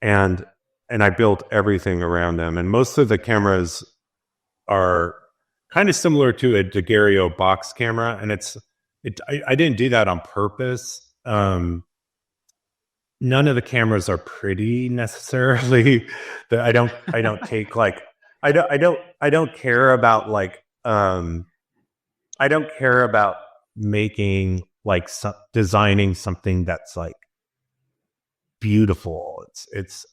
and I built everything around them. And most of the cameras are kind of similar to a Daguerreo box camera, and I didn't do that on purpose. None of the cameras are pretty necessarily. I don't take like I don't care about like I don't care about making like designing something that's like beautiful. It's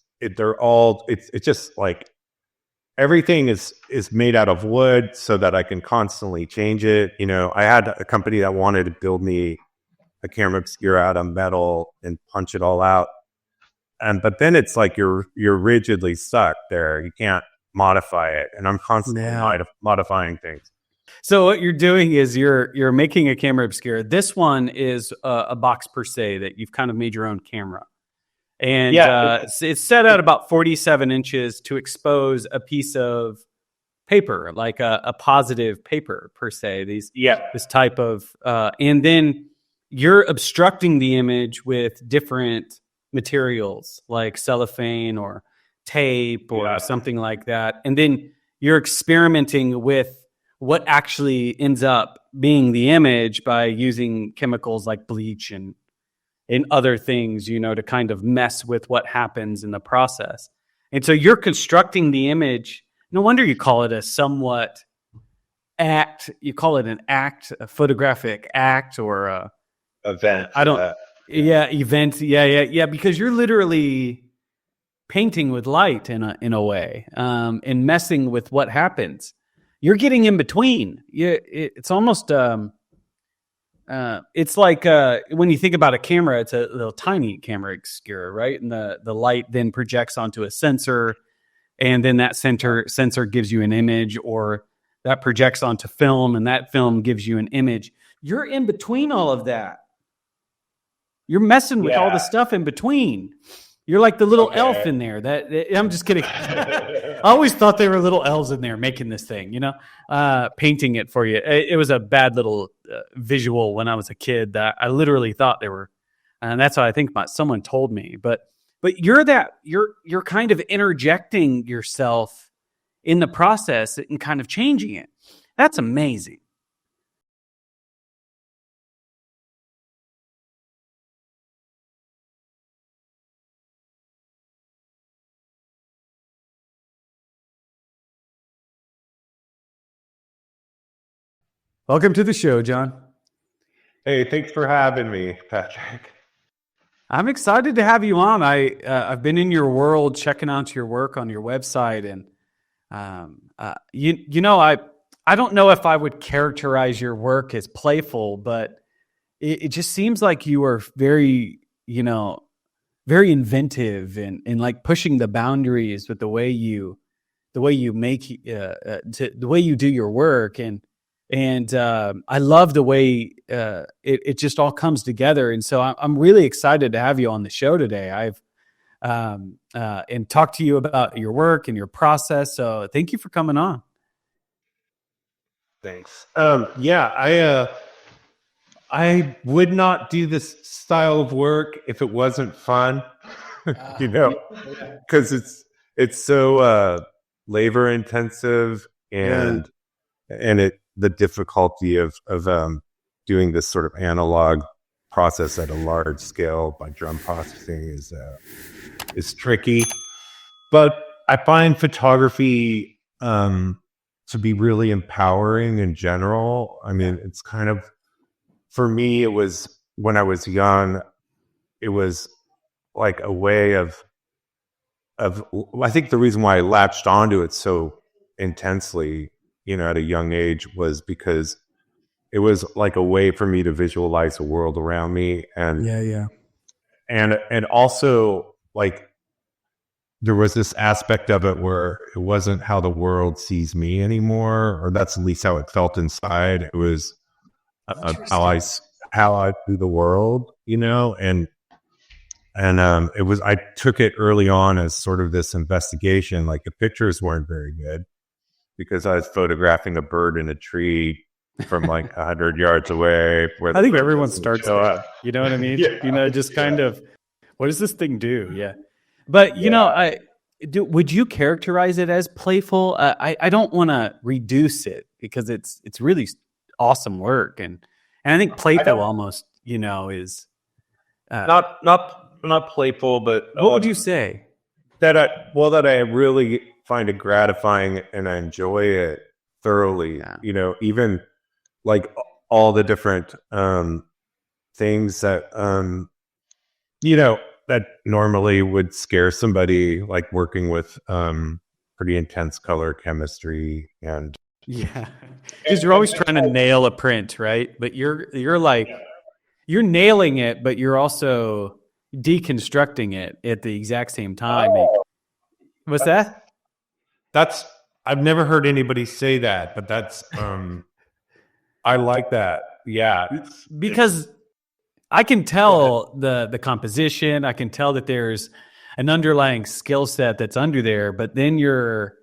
just like everything is made out of wood so that I can constantly change it. You know, I had a company that wanted to build me a camera obscura out of metal and punch it all out. But then it's like you're rigidly stuck there. You can't modify it. And I'm constantly modifying things. So what you're doing is you're making a camera obscura. This one is a box per se that you've kind of made your own camera. And it's set out about 47 inches to expose a piece of paper, like a positive paper per se. This type of, and then you're obstructing the image with different materials like cellophane or tape or something like that. And then you're experimenting with what actually ends up being the image by using chemicals like bleach and other things, you know, to kind of mess with what happens in the process. And so you're constructing the image. No wonder you call it a somewhat act. You call it an act, a photographic act or a event. Event. Yeah. Because you're literally painting with light in a way, and messing with what happens. You're getting in between. It's almost, it's like when you think about a camera, it's a little tiny camera obscura, right? And the light then projects onto a sensor, and then that sensor gives you an image, or that projects onto film, and that film gives you an image. You're in between all of that. You're messing with all the stuff in between. You're like the little elf in there. I'm just kidding. I always thought they were little elves in there making this thing, you know, painting it for you. It was a bad little visual when I was a kid that I literally thought they were, and that's what I think someone told me. But you're kind of interjecting yourself in the process and kind of changing it. That's amazing. Welcome to the show, John. Hey, thanks for having me, Patrick. I'm excited to have you on. I've been in your world, checking out your work on your website, and I don't know if I would characterize your work as playful, but it just seems like you are very, very inventive and like pushing the boundaries with the way you make the way you do your work. And I love the way it just all comes together. And so I'm really excited to have you on the show today. I've and talk to you about your work and your process. So thank you for coming on. Thanks. I would not do this style of work if it wasn't fun, because it's so labor intensive and the difficulty of doing this sort of analog process at a large scale by drum processing is tricky. But I find photography to be really empowering in general. I mean, it's kind of, for me, it was, when I was young, it was like a way of I think the reason why I latched onto it so intensely, at a young age, was because it was like a way for me to visualize the world around me. And and also, like, there was this aspect of it where it wasn't how the world sees me anymore, or that's at least how it felt inside. It was how I do the world, and it was, I took it early on as sort of this investigation. Like, the pictures weren't very good because I was photographing a bird in a tree from like 100 yards away. I think everyone starts there. You know what I mean? Just kind of, what does this thing do? Yeah. But would you characterize it as playful? I don't want to reduce it because it's really awesome work, and I think playful almost is not playful, but what would you say? That I really find it gratifying and I enjoy it thoroughly. Yeah. Even like all the different things that that normally would scare somebody, like working with pretty intense color chemistry and because you're always trying to nail a print, right? But you're like you're nailing it, but you're also deconstructing it at the exact same time. What's that? I've never heard anybody say that, but that's I like that. Yeah, because I can tell the composition. I can tell that there's an underlying skill set that's under there, but then you're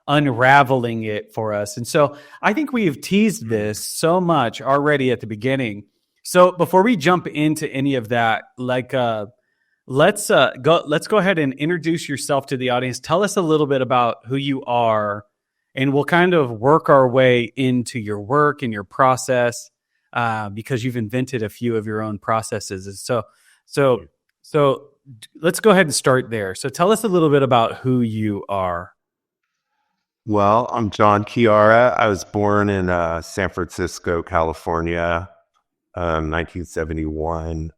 unraveling it for us. And so I think we've teased this so much already at the beginning. So before we jump into any of that, let's go ahead and introduce yourself to the audience. Tell us a little bit about who you are, and we'll kind of work our way into your work and your process, because you've invented a few of your own processes. So let's go ahead and start there. So tell us a little bit about who you are. Well, I'm John Chiara. I was born in San Francisco, California, 1971.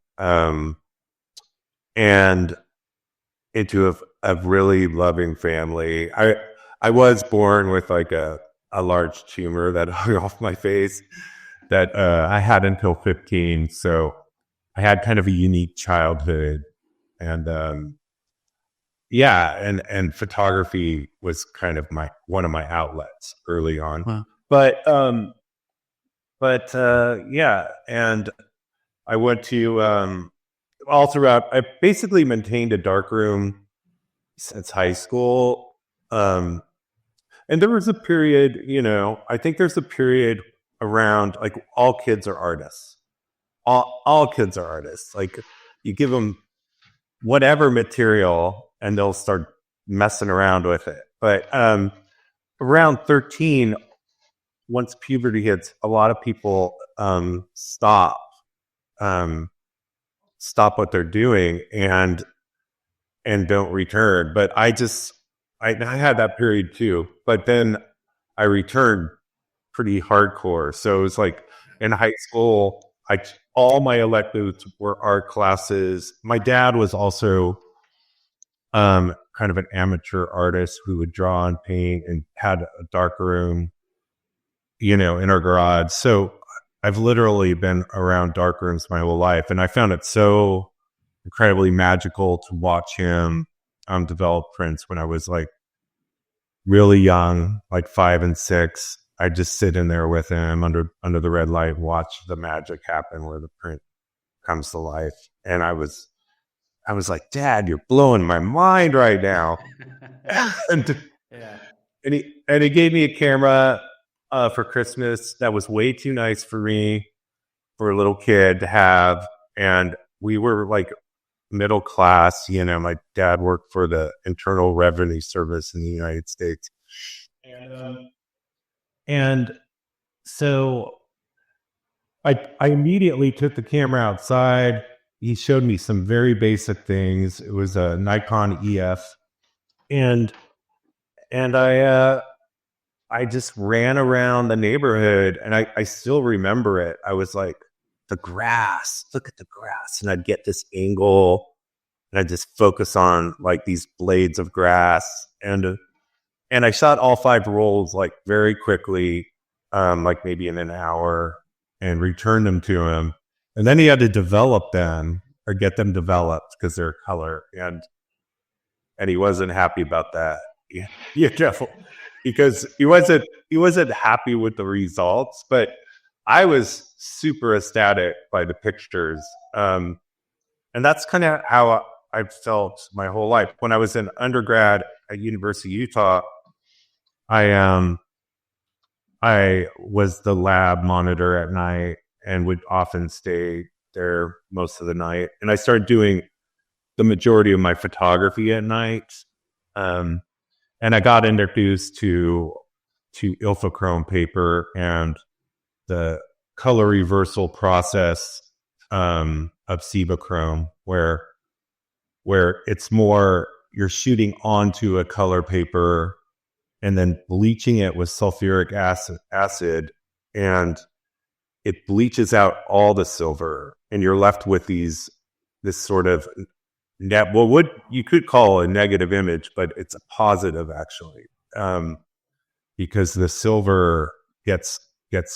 And into a really loving family. I was born with like a large tumor that hung off my face that I had until 15. So I had kind of a unique childhood, and and photography was kind of one of my outlets early on. Wow. But and I went to all throughout. I basically maintained a darkroom since high school. And there was a period, I think there's a period around like all kids are artists. All kids are artists. Like you give them whatever material and they'll start messing around with it. But around 13, once puberty hits, a lot of people stop what they're doing and don't return. But I had that period too, but then I returned pretty hardcore. So it was like in high school, all my electives were art classes. My dad was also kind of an amateur artist who would draw and paint and had a dark room, in our garage. So I've literally been around dark rooms my whole life, and I found it so incredibly magical to watch him develop prints when I was like really young, like 5 and 6. I'd just sit in there with him under the red light, watch the magic happen where the print comes to life. And I was like, Dad, you're blowing my mind right now. and he gave me a camera for Christmas that was way too nice for me, for a little kid to have. And we were like middle class. My dad worked for the Internal Revenue Service in the United States. And so I immediately took the camera outside. He showed me some very basic things. It was a Nikon EF. And I just ran around the neighborhood, and I still remember it. I was like, the grass, look at the grass. And I'd get this angle, and I'd just focus on like these blades of grass. And I shot all 5 rolls like very quickly, like maybe in an hour, and returned them to him. And then he had to develop them or get them developed because they're color. And he wasn't happy about that. Because he wasn't happy with the results, but I was super ecstatic by the pictures. And that's kind of how I've felt my whole life. When I was in undergrad at University of Utah, I was the lab monitor at night and would often stay there most of the night. And I started doing the majority of my photography at night. And I got introduced to ilfochrome paper and the color reversal process of sebachrome, where it's more you're shooting onto a color paper and then bleaching it with sulfuric acid, and it bleaches out all the silver, and you're left with this sort of what you could call a negative image, but it's a positive actually, because the silver gets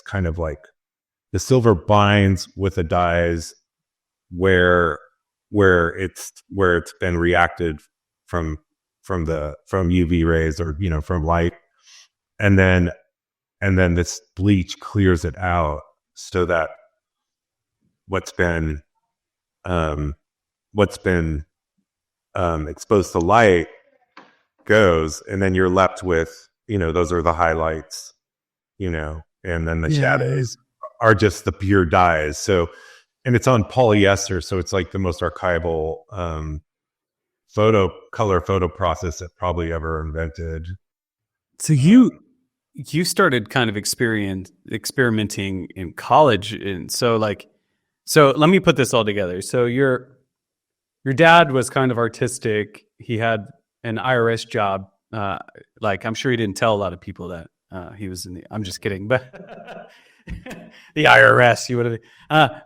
kind of like the silver binds with the dyes where it's been reacted from UV rays or from light, and then this bleach clears it out so that what's been exposed to light goes, and then you're left with those are the highlights, and then the shadows are just the pure dyes. So, and it's on polyester, so it's like the most archival color photo process that probably ever invented. So you started kind of experimenting in college, and so let me put this all together. So your dad was kind of artistic. He had an IRS job. I'm sure he didn't tell a lot of people that he was in the. I'm just kidding, but the IRS, you would have.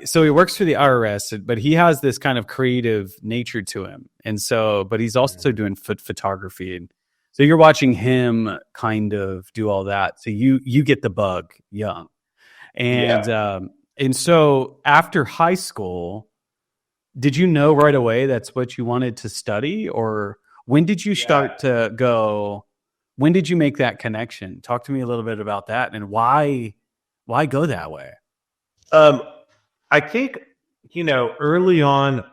So he works for the IRS, but he has this kind of creative nature to him, and so, but he's also doing photography, and so you're watching him kind of do all that. So you get the bug young, and so after high school, did you know right away that's what you wanted to study, or when did you start to go? When did you make that connection? Talk to me a little bit about that, and why go that way? I think, early on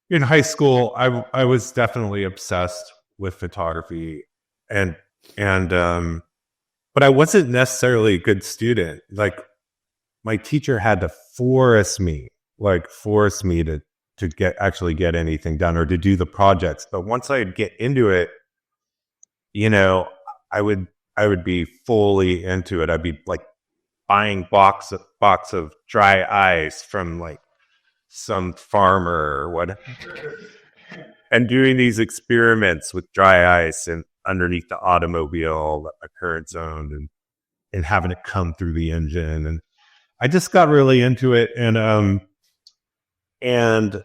in high school, I was definitely obsessed with photography, and but I wasn't necessarily a good student. Like, my teacher had to force me to get anything done or to do the projects. But once I'd get into it, I would be fully into it. I'd be like buying box of dry ice from like some farmer or whatever, and doing these experiments with dry ice and underneath the automobile that my parents owned, and having it come through the engine. And I just got really into it. And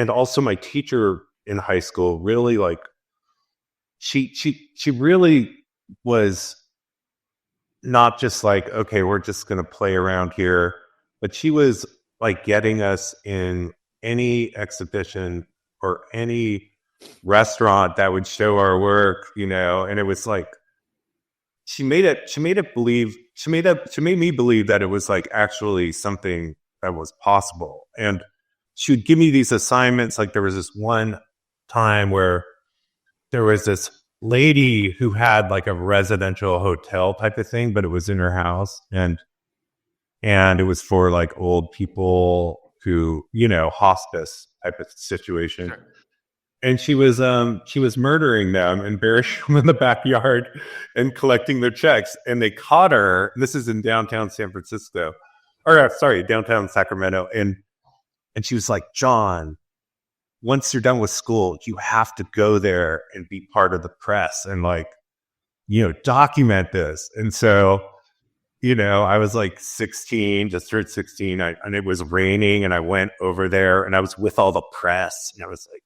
also my teacher in high school really she really was not just like, okay, we're just going to play around here, but she was like getting us in any exhibition or any restaurant that would show our work, and it was like, she made me believe that it was like actually something that was possible. And she would give me these assignments. Like, there was this one time where there was this lady who had like a residential hotel type of thing, but it was in her house, and it was for like old people who, hospice type of situation. Sure. And she was murdering them and burying them in the backyard and collecting their checks. And they caught her. This is in downtown San Francisco, downtown Sacramento. And she was like, John, once you're done with school, you have to go there and be part of the press and document this. And so, I was like 16, just turned 16, and it was raining, and I went over there, and I was with all the press, and I was like,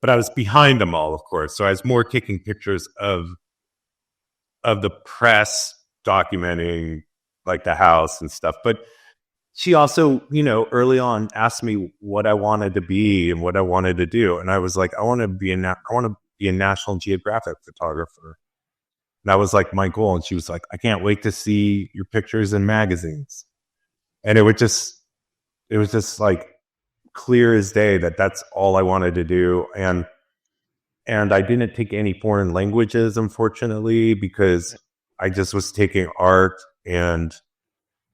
but I was behind them all, of course. So I was more taking pictures of the press documenting like the house and stuff. But she also, early on asked me what I wanted to be and what I wanted to do. And I was like, I want to be a National Geographic photographer. And that was like my goal. And she was like, I can't wait to see your pictures in magazines. And it was just like clear as day that that's all I wanted to do. And I didn't take any foreign languages, unfortunately, because I just was taking art, and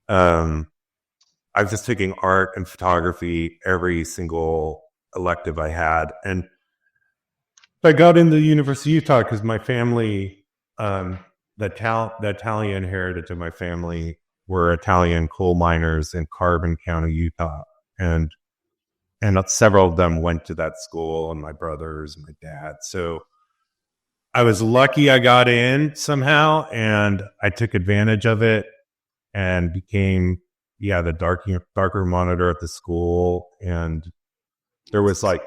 I was just taking art and photography every single elective I had. And I got into the University of Utah because my family, the Italian heritage of my family were Italian coal miners in Carbon County, Utah. And several of them went to that school, and my brothers and my dad. So I was lucky I got in somehow, and I took advantage of it and became, the darker monitor at the school. And there was like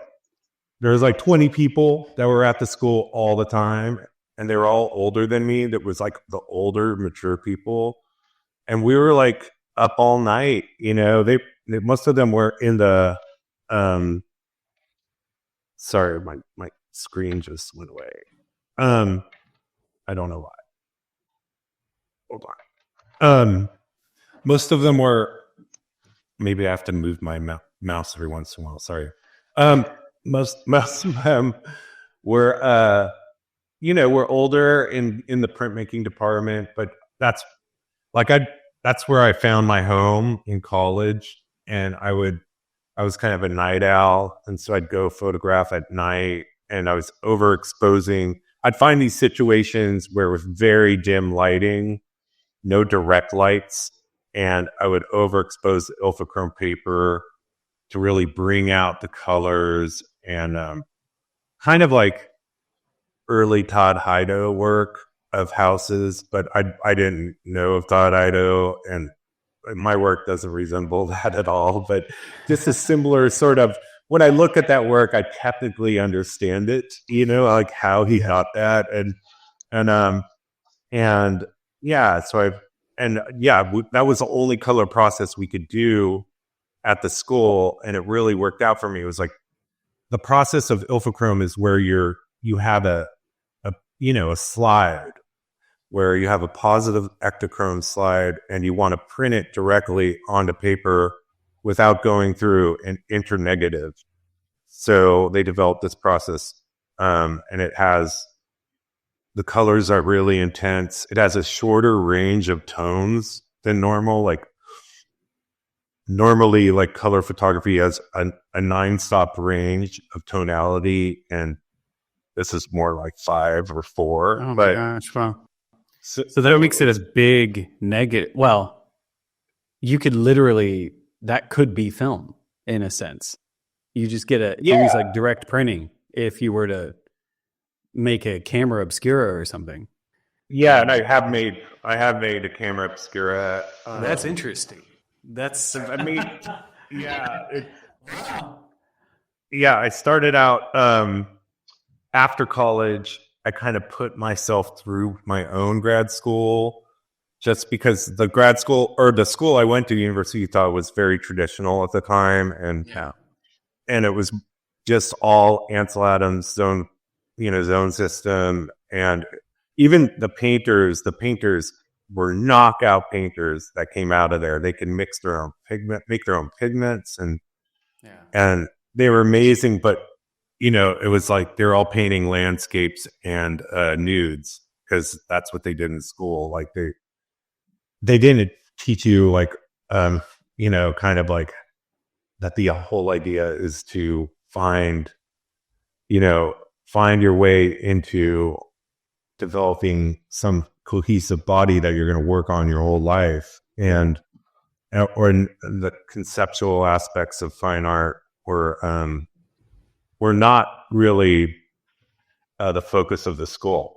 20 people that were at the school all the time, and they were all older than me. That was like the older, mature people. And we were like up all night, they most of them were in the, sorry, my screen just went away. I don't know why. Hold on. Most of them were, maybe I have to move my mouse every once in a while. Sorry. Most of them were, were older in the printmaking department, but that's where I found my home in college. And I was kind of a night owl. And so I'd go photograph at night, and I was overexposing. I'd find these situations where with very dim lighting, no direct lights, and I would overexpose the ilfochrome paper to really bring out the colors, and kind of like early Todd Hido work of houses, but I didn't know of Todd Hido, and my work doesn't resemble that at all. But just a similar sort of, when I look at that work, I technically understand it, like how he got that, that was the only color process we could do at the school, and it really worked out for me. It was like the process of ilfochrome is where you have a slide where you have a positive ectochrome slide, and you want to print it directly onto paper without going through an internegative. So they developed this process, and the colors are really intense. It has a shorter range of tones than normal. Like normally, like color photography has a 9-stop range of tonality, and this is more like 5 or 4. Oh my gosh! Wow. So that makes it a big negative. Well, you could literally, that could be film in a sense. You just get use like direct printing if you were to make a camera obscura or something. Yeah, and I have made a camera obscura. That's interesting. That's I started out after college. I kind of put myself through my own grad school, just because the grad school, or the school I went to, University of Utah, was very traditional at the time, and it was just all Ansel Adams zone system. And even the painters were knockout painters that came out of there. They could mix their own make their own pigments, and they were amazing. But it was like they're all painting landscapes and nudes, because that's what they did in school. Like they didn't teach you like kind of like that. The whole idea is to find your way into developing some cohesive body that you're going to work on your whole life, or the conceptual aspects of fine art were not really the focus of the school.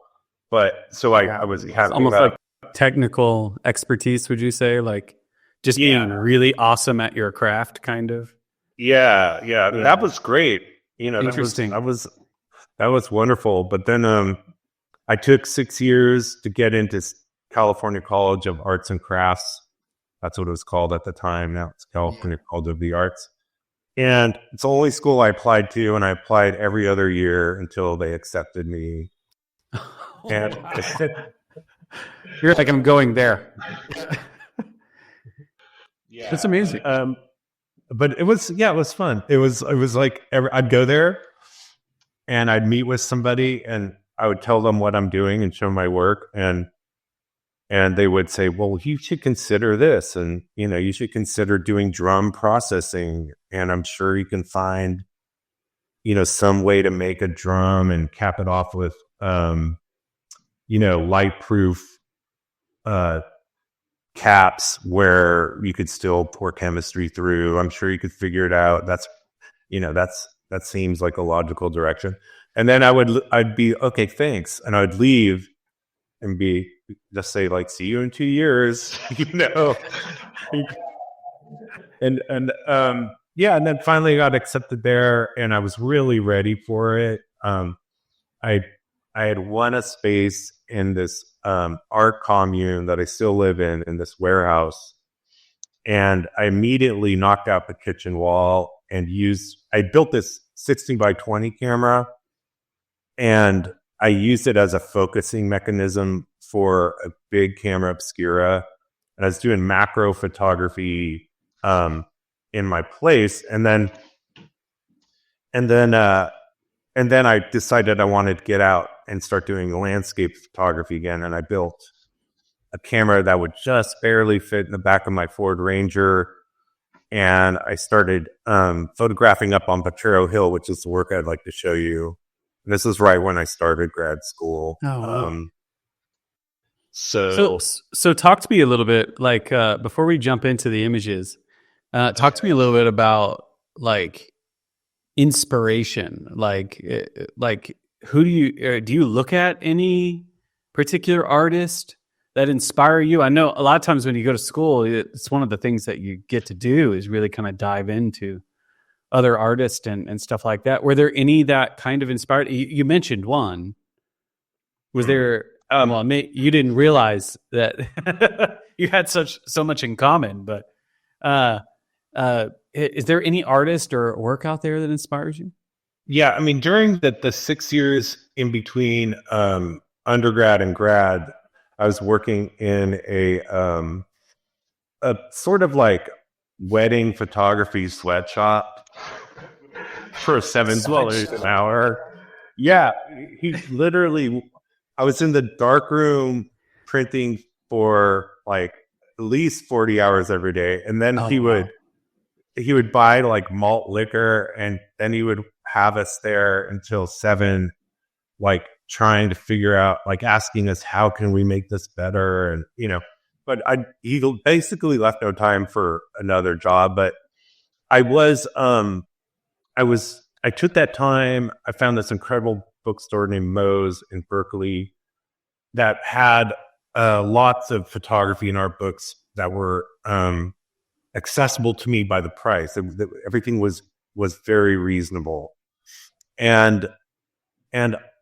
But so I was having almost like technical expertise, would you say? Like just being really awesome at your craft, kind of? Yeah. That was great. Interesting. That was wonderful. But then I took 6 years to get into California College of Arts and Crafts. That's what it was called at the time. Now it's California College of the Arts. And it's the only school I applied to, and I applied every other year until they accepted me. And you're like, I'm going there. That's amazing. But it was fun. It was like I'd go there, and I'd meet with somebody, and I would tell them what I'm doing and show my work, and they would say, well, you should consider this, and you should consider doing drum processing, and I'm sure you can find some way to make a drum and cap it off with, light proof caps where you could still pour chemistry through. I'm sure you could figure it out. That seems like a logical direction. And then I'd be, okay, thanks. And I'd leave and just say like, see you in 2 years, And then finally got accepted there, and I was really ready for it. I had won a space in this art commune that I still live in this warehouse, and I immediately knocked out the kitchen wall and I built this 16x20 camera, and I used it as a focusing mechanism for a big camera obscura, and I was doing macro photography in my place, and then I decided I wanted to get out and start doing landscape photography again, and I built a camera that would just barely fit in the back of my Ford Ranger, and I started photographing up on Potrero Hill, which is the work I'd like to show you. And this is right when I started grad school. Oh, wow. So talk to me a little bit, like before we jump into the images. Talk to me a little bit about like inspiration, like who do you look at any particular artist that inspire you? I know a lot of times when you go to school, it's one of the things that you get to do is really kind of dive into other artists and stuff like that. Were there any that kind of inspired? You mentioned one. Was there? You didn't realize that you had so much in common, but. Is there any artist or work out there that inspires you? Yeah, I mean, during the 6 years in between undergrad and grad, I was working in a sort of like wedding photography sweatshop for $7 an hour. Yeah, I was in the dark room printing for like at least 40 hours every day, and then he would buy like malt liquor, and then he would have us there until 7, like trying to figure out, like asking us, how can we make this better? And, but he basically left no time for another job. But I took that time. I found this incredible bookstore named Moe's in Berkeley that had lots of photography and art books that were accessible to me by the price. Everything was very reasonable, and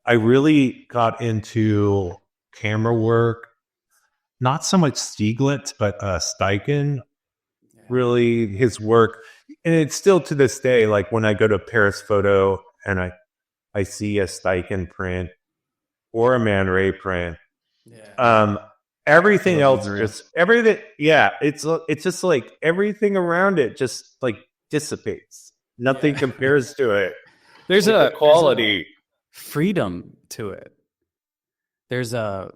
I really got into camera work. Not so much Stieglitz, but Steichen. Really, his work, and it's still to this day. Like when I go to Paris Photo and I see a Steichen print or a Man Ray print. Yeah. Everything else, everything. Yeah, it's just like everything around it just like dissipates. Nothing compares to it. There's a quality, freedom to it. There's and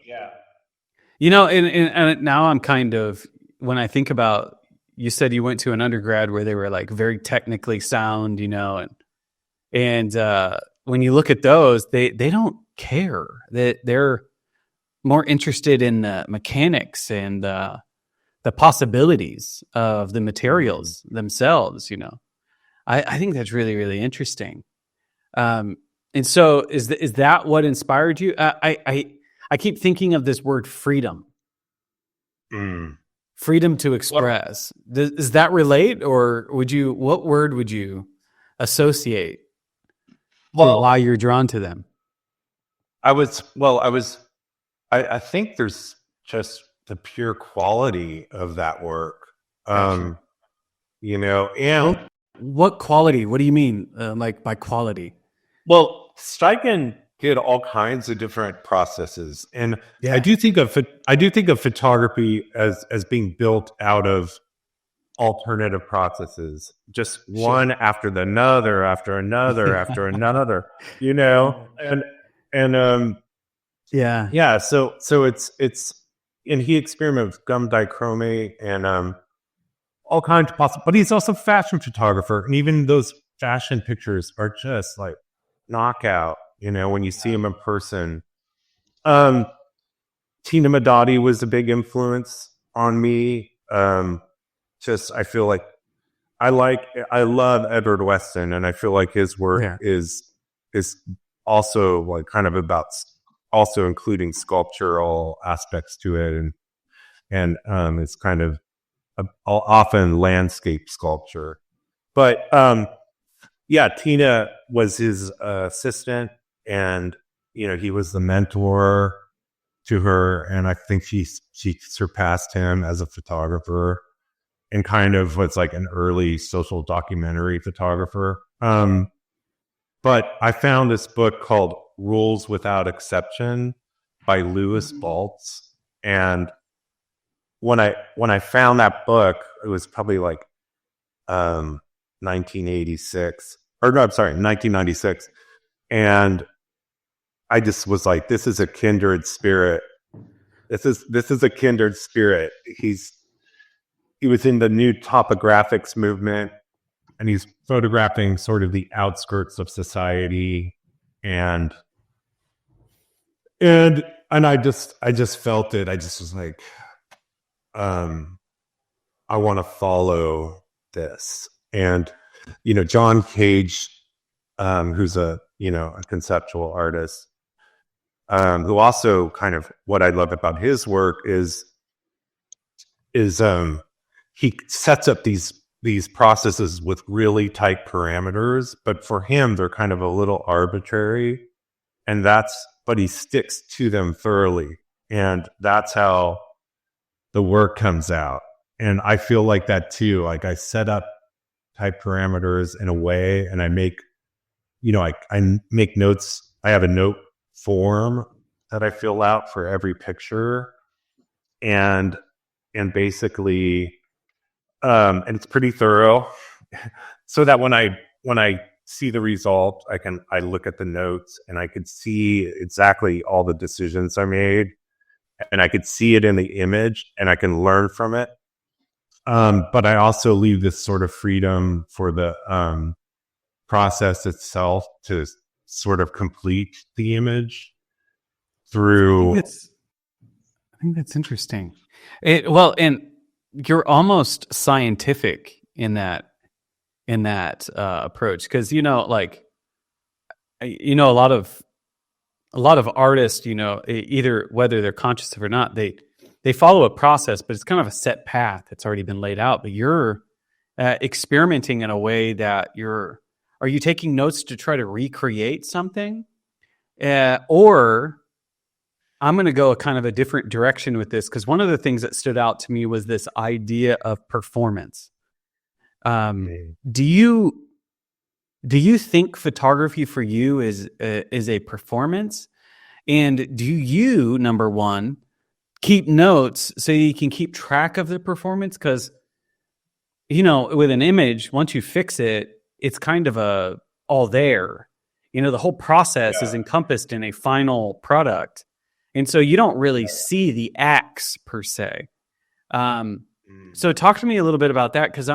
now I'm kind of, when I think about, you said you went to an undergrad where they were like very technically sound, and when you look at those, they don't care. They're more interested in the mechanics and the possibilities of the materials themselves. I think that's really, really interesting. And so is that what inspired you? I keep thinking of this word freedom. Freedom to express. Does that relate, or what word would you associate why you're drawn to them? I think there's just the pure quality of that work. And what quality? What do you mean, like by quality? Well, Steichen did all kinds of different processes, and I do think of photography as being built out of alternative processes, just one after another, after another, after another. So it's and he experimented with gum dichrome and all kinds of possible. But he's also a fashion photographer, and even those fashion pictures are just like knockout, when you see them in person. Tina Modotti was a big influence on me. I feel like I love Edward Weston, and I feel like his work is also like kind of about also including sculptural aspects to it, and it's kind of often landscape sculpture. But Tina was his assistant, and he was the mentor to her, and I think she surpassed him as a photographer, and kind of was like an early social documentary photographer. But I found this book called Rules Without Exception by Louis Baltz, and when I found that book, it was probably like 1986, or no, I'm sorry, 1996, and I just was like, this is a kindred spirit. This is a kindred spirit. He was in the new topographics movement, and he's photographing sort of the outskirts of society, and I just felt it. I just was like, I want to follow this. And John Cage, who's a conceptual artist, who also kind of, what I love about his work is he sets up these processes with really tight parameters, but for him they're kind of a little arbitrary, but he sticks to them thoroughly, and that's how the work comes out. And I feel like that too. Like, I set up tight parameters in a way, and I make I make notes. I have a note form that I fill out for every picture, and basically and it's pretty thorough, so that when I see the result, I look at the notes, and I could see exactly all the decisions I made, and I could see it in the image, and I can learn from it. But I also leave this sort of freedom for the process itself to sort of complete the image through. I think that's interesting. And you're almost scientific in that approach, because a lot of artists, either whether they're conscious of it or not, they follow a process, but it's kind of a set path that's already been laid out. But you're experimenting in a way that are you taking notes to try to recreate something, or I'm going to go kind of a different direction with this, because one of the things that stood out to me was this idea of performance. Do you think photography for you is a performance? And do you, number one, keep notes so you can keep track of the performance? Because, with an image, once you fix it, it's kind of all there. The whole process is encompassed in a final product. And so you don't really see the acts per se. So talk to me a little bit about that, because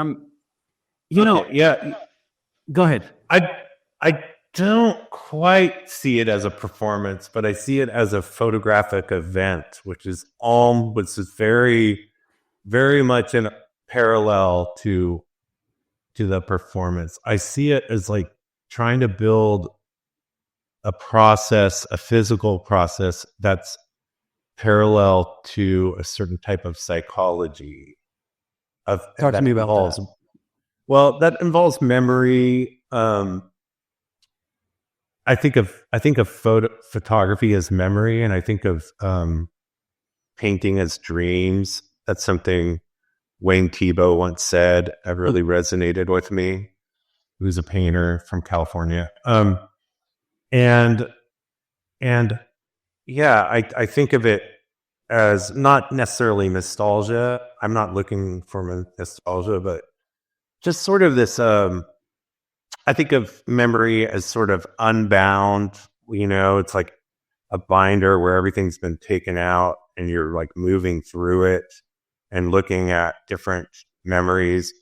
go ahead. I don't quite see it as a performance, but I see it as a photographic event, which is very, very much in parallel to the performance. I see it as like trying to build a physical process that's parallel to a certain type of psychology. Talk to me about that. Well, that involves memory. I think of photography as memory, and I think of painting as dreams. That's something Wayne Thiebaud once said. That really resonated with me. Who's a painter from California. I think of it as not necessarily nostalgia. I'm not looking for nostalgia, but just sort of this. I think of memory as sort of unbound. It's like a binder where everything's been taken out, and you're like moving through it and looking at different memories.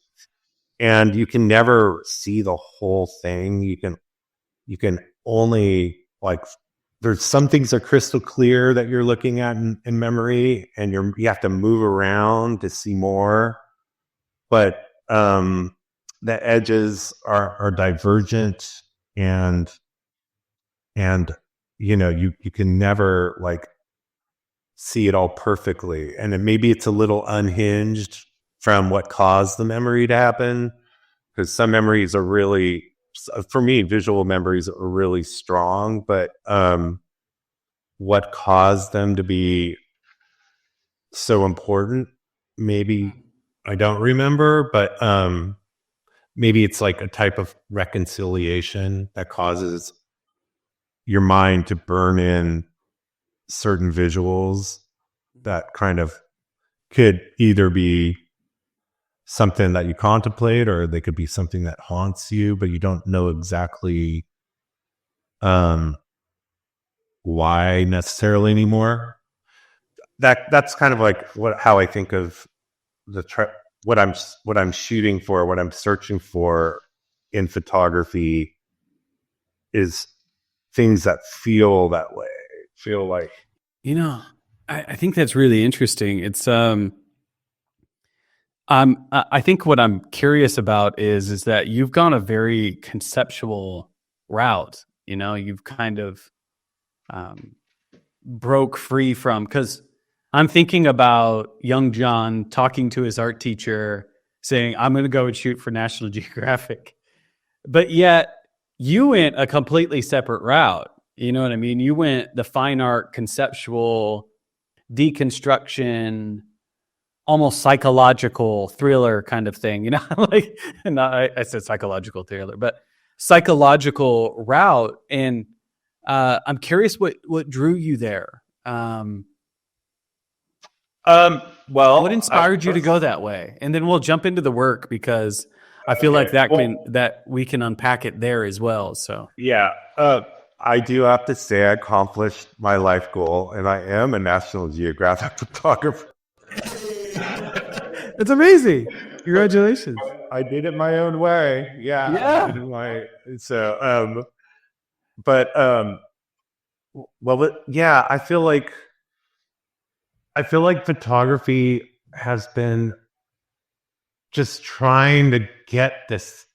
and you can never see the whole thing. You can only, like, there's some things are crystal clear that you're looking at in memory, and you have to move around to see more. But the edges are divergent, and you can never like see it all perfectly. And then maybe it's a little unhinged from what caused the memory to happen, because some memories are really, for me, visual memories are really strong, but what caused them to be so important, maybe I don't remember, but maybe it's like a type of reconciliation that causes your mind to burn in certain visuals that kind of could either be something that you contemplate, or they could be something that haunts you, but you don't know exactly why necessarily anymore. That's kind of like how I think of what I'm shooting for, what I'm searching for in photography is things that feel that way, feel like, I think that's really interesting. It's I think what I'm curious about is that you've gone a very conceptual route. You've kind of broke free from, because I'm thinking about young John talking to his art teacher saying, I'm going to go and shoot for National Geographic. But yet you went a completely separate route. You know what I mean? You went the fine art, conceptual, deconstruction, almost psychological thriller kind of thing. Like, I said psychological thriller, but psychological route. And I'm curious what drew you there. Well, what inspired you to go that way? And then we'll jump into the work, because I feel like that we can unpack it there as well. So yeah, I do have to say I accomplished my life goal, and I am a National Geographic photographer. It's amazing. Congratulations. I did it my own way. Yeah. I feel like photography has been just trying to get this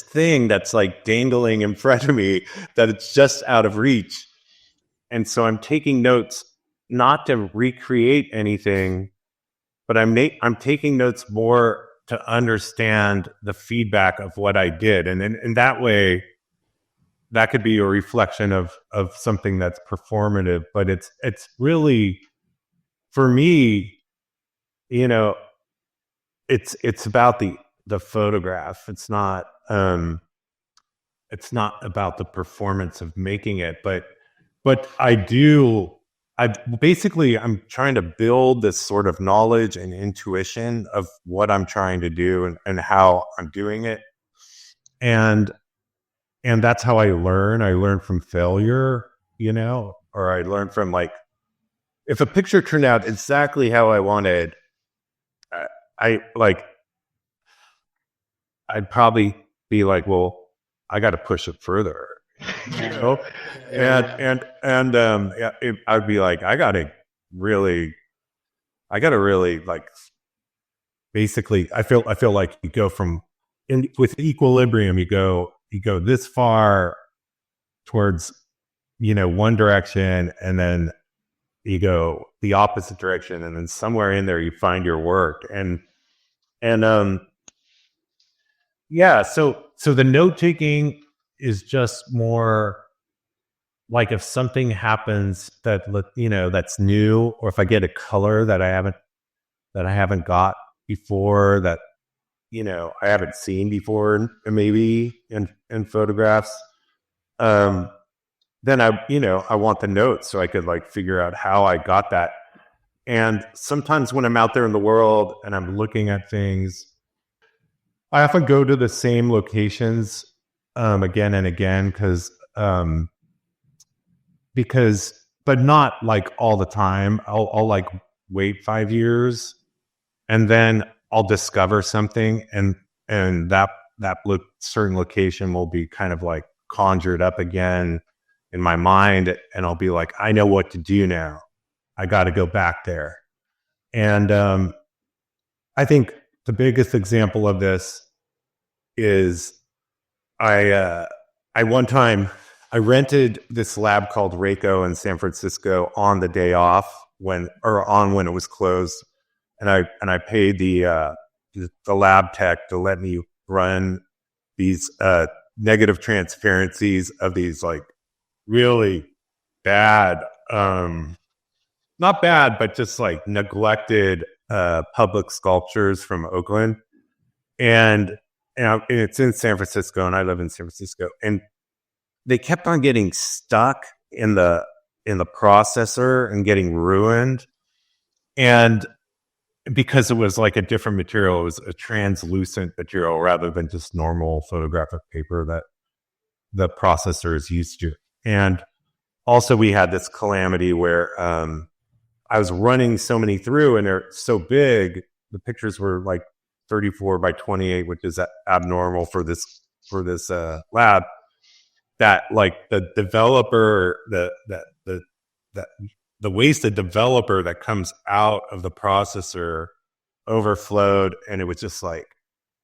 thing that's like dangling in front of me, that it's just out of reach. And so I'm taking notes, not to recreate anything, but I'm taking notes more to understand the feedback of what I did. And in that way, that could be a reflection of something that's performative, but it's really, for me, it's about the photograph. It's not about the performance of making it, but I'm trying to build this sort of knowledge and intuition of what I'm trying to do and how I'm doing it. And that's how I learn. I learn from failure, or I learn from, like, if a picture turned out exactly how I wanted, I'd probably be like, well, I got to push it further, and I'd be like, I gotta really, like, basically, I feel like you go with equilibrium, you go this far towards, one direction, and then you go the opposite direction, and then somewhere in there you find your work. So the note taking is just more like, if something happens that's new, or if I get a color that I haven't got before, that I haven't seen before, maybe in photographs, then I want the notes so I could, like, figure out how I got that. And sometimes when I'm out there in the world and I'm looking at things, I often go to the same locations again and again, but not like all the time. I'll like wait 5 years, and then I'll discover something, and that certain location will be kind of like conjured up again in my mind, and I'll be like, I know what to do now. I got to go back there. And I think the biggest example of this is I one time I rented this lab called Reiko in San Francisco on the day off when it was closed, and I paid the lab tech to let me run these negative transparencies of these like really bad, not bad, but just like neglected public sculptures from Oakland, and it's in San Francisco, and I live in San Francisco, and they kept on getting stuck in the processor and getting ruined, and because it was like a different material, it was a translucent material rather than just normal photographic paper that the processor is used to. And also we had this calamity where I was running so many through, and they're so big, the pictures were like 34 by 28, which is abnormal for this lab, that like the developer, the wasted developer that comes out of the processor overflowed, and it was just like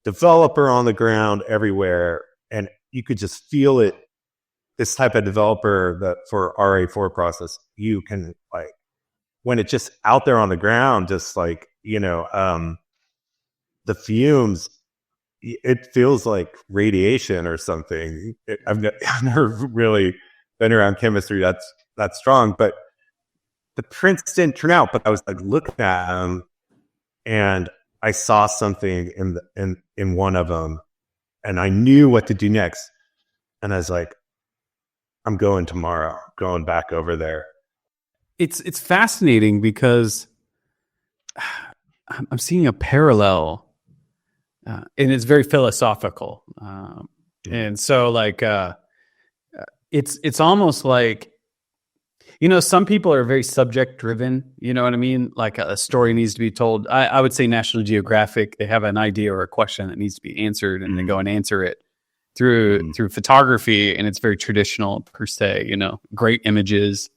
developer on the ground everywhere, and you could just feel it. This type of developer that for RA4 process, you can like, when it's just out there on the ground, just like, the fumes, it feels like radiation or something. I've never really been around chemistry that's strong, but the prints didn't turn out. But I was like looking at them, and I saw something in one of them, and I knew what to do next. And I was like, I'm going tomorrow, going back over there. It's fascinating because I'm seeing a parallel, and it's very philosophical. And so like, it's almost like, some people are very subject driven, you know what I mean? Like a story needs to be told. I would say National Geographic, they have an idea or a question that needs to be answered, and they go and answer it through photography. And it's very traditional per se, great images,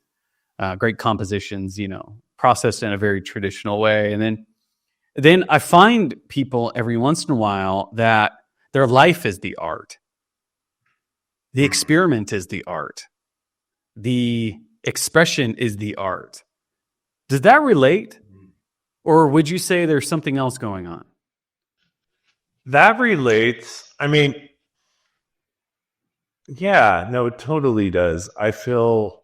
great compositions, processed in a very traditional way. And then I find people every once in a while that their life is the art. The experiment is the art. The expression is the art. Does that relate? Or would you say there's something else going on? That relates. I mean, yeah, no, it totally does. I feel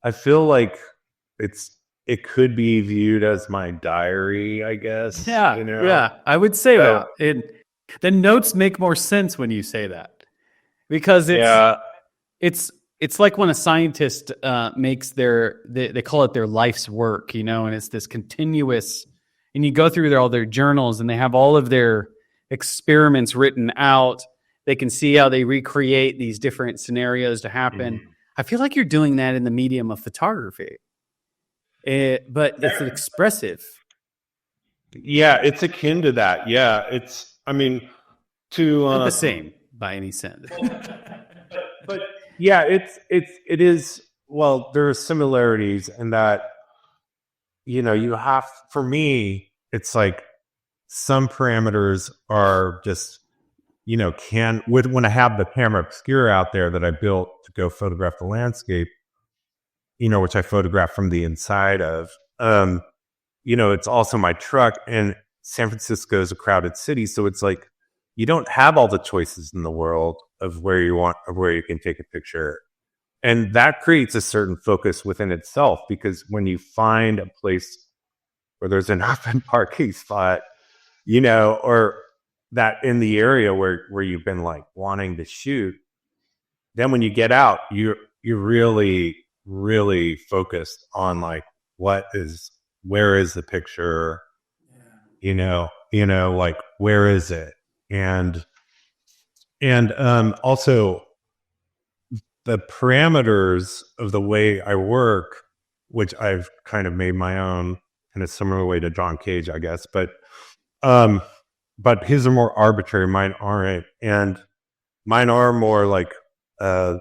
like it could be viewed as my diary, I guess. Yeah, yeah, I would say that. The notes make more sense when you say that, because it's like when a scientist makes they call it their life's work, and it's this continuous, and you go through all their journals, and they have all of their experiments written out. They can see how they recreate these different scenarios to happen. Mm-hmm. I feel like you're doing that in the medium of photography, but it's expressive. Yeah, it's akin to that. Yeah, it's. I mean, not the same by any sense. But yeah, it is. Well, there are similarities in that. You have. For me, it's like some parameters are just. When I have the camera obscura out there that I built to go photograph the landscape, which I photograph from the inside of, it's also my truck, and San Francisco is a crowded city. So it's like, you don't have all the choices in the world of where you can take a picture. And that creates a certain focus within itself, because when you find a place where there's an open parking spot, or that in the area where you've been like wanting to shoot, then when you get out, you're really, really focused on like, where is the picture? Like, where is it? And also the parameters of the way I work, which I've kind of made my own in a similar way to John Cage, I guess, but But his are more arbitrary. Mine aren't, and mine are more like are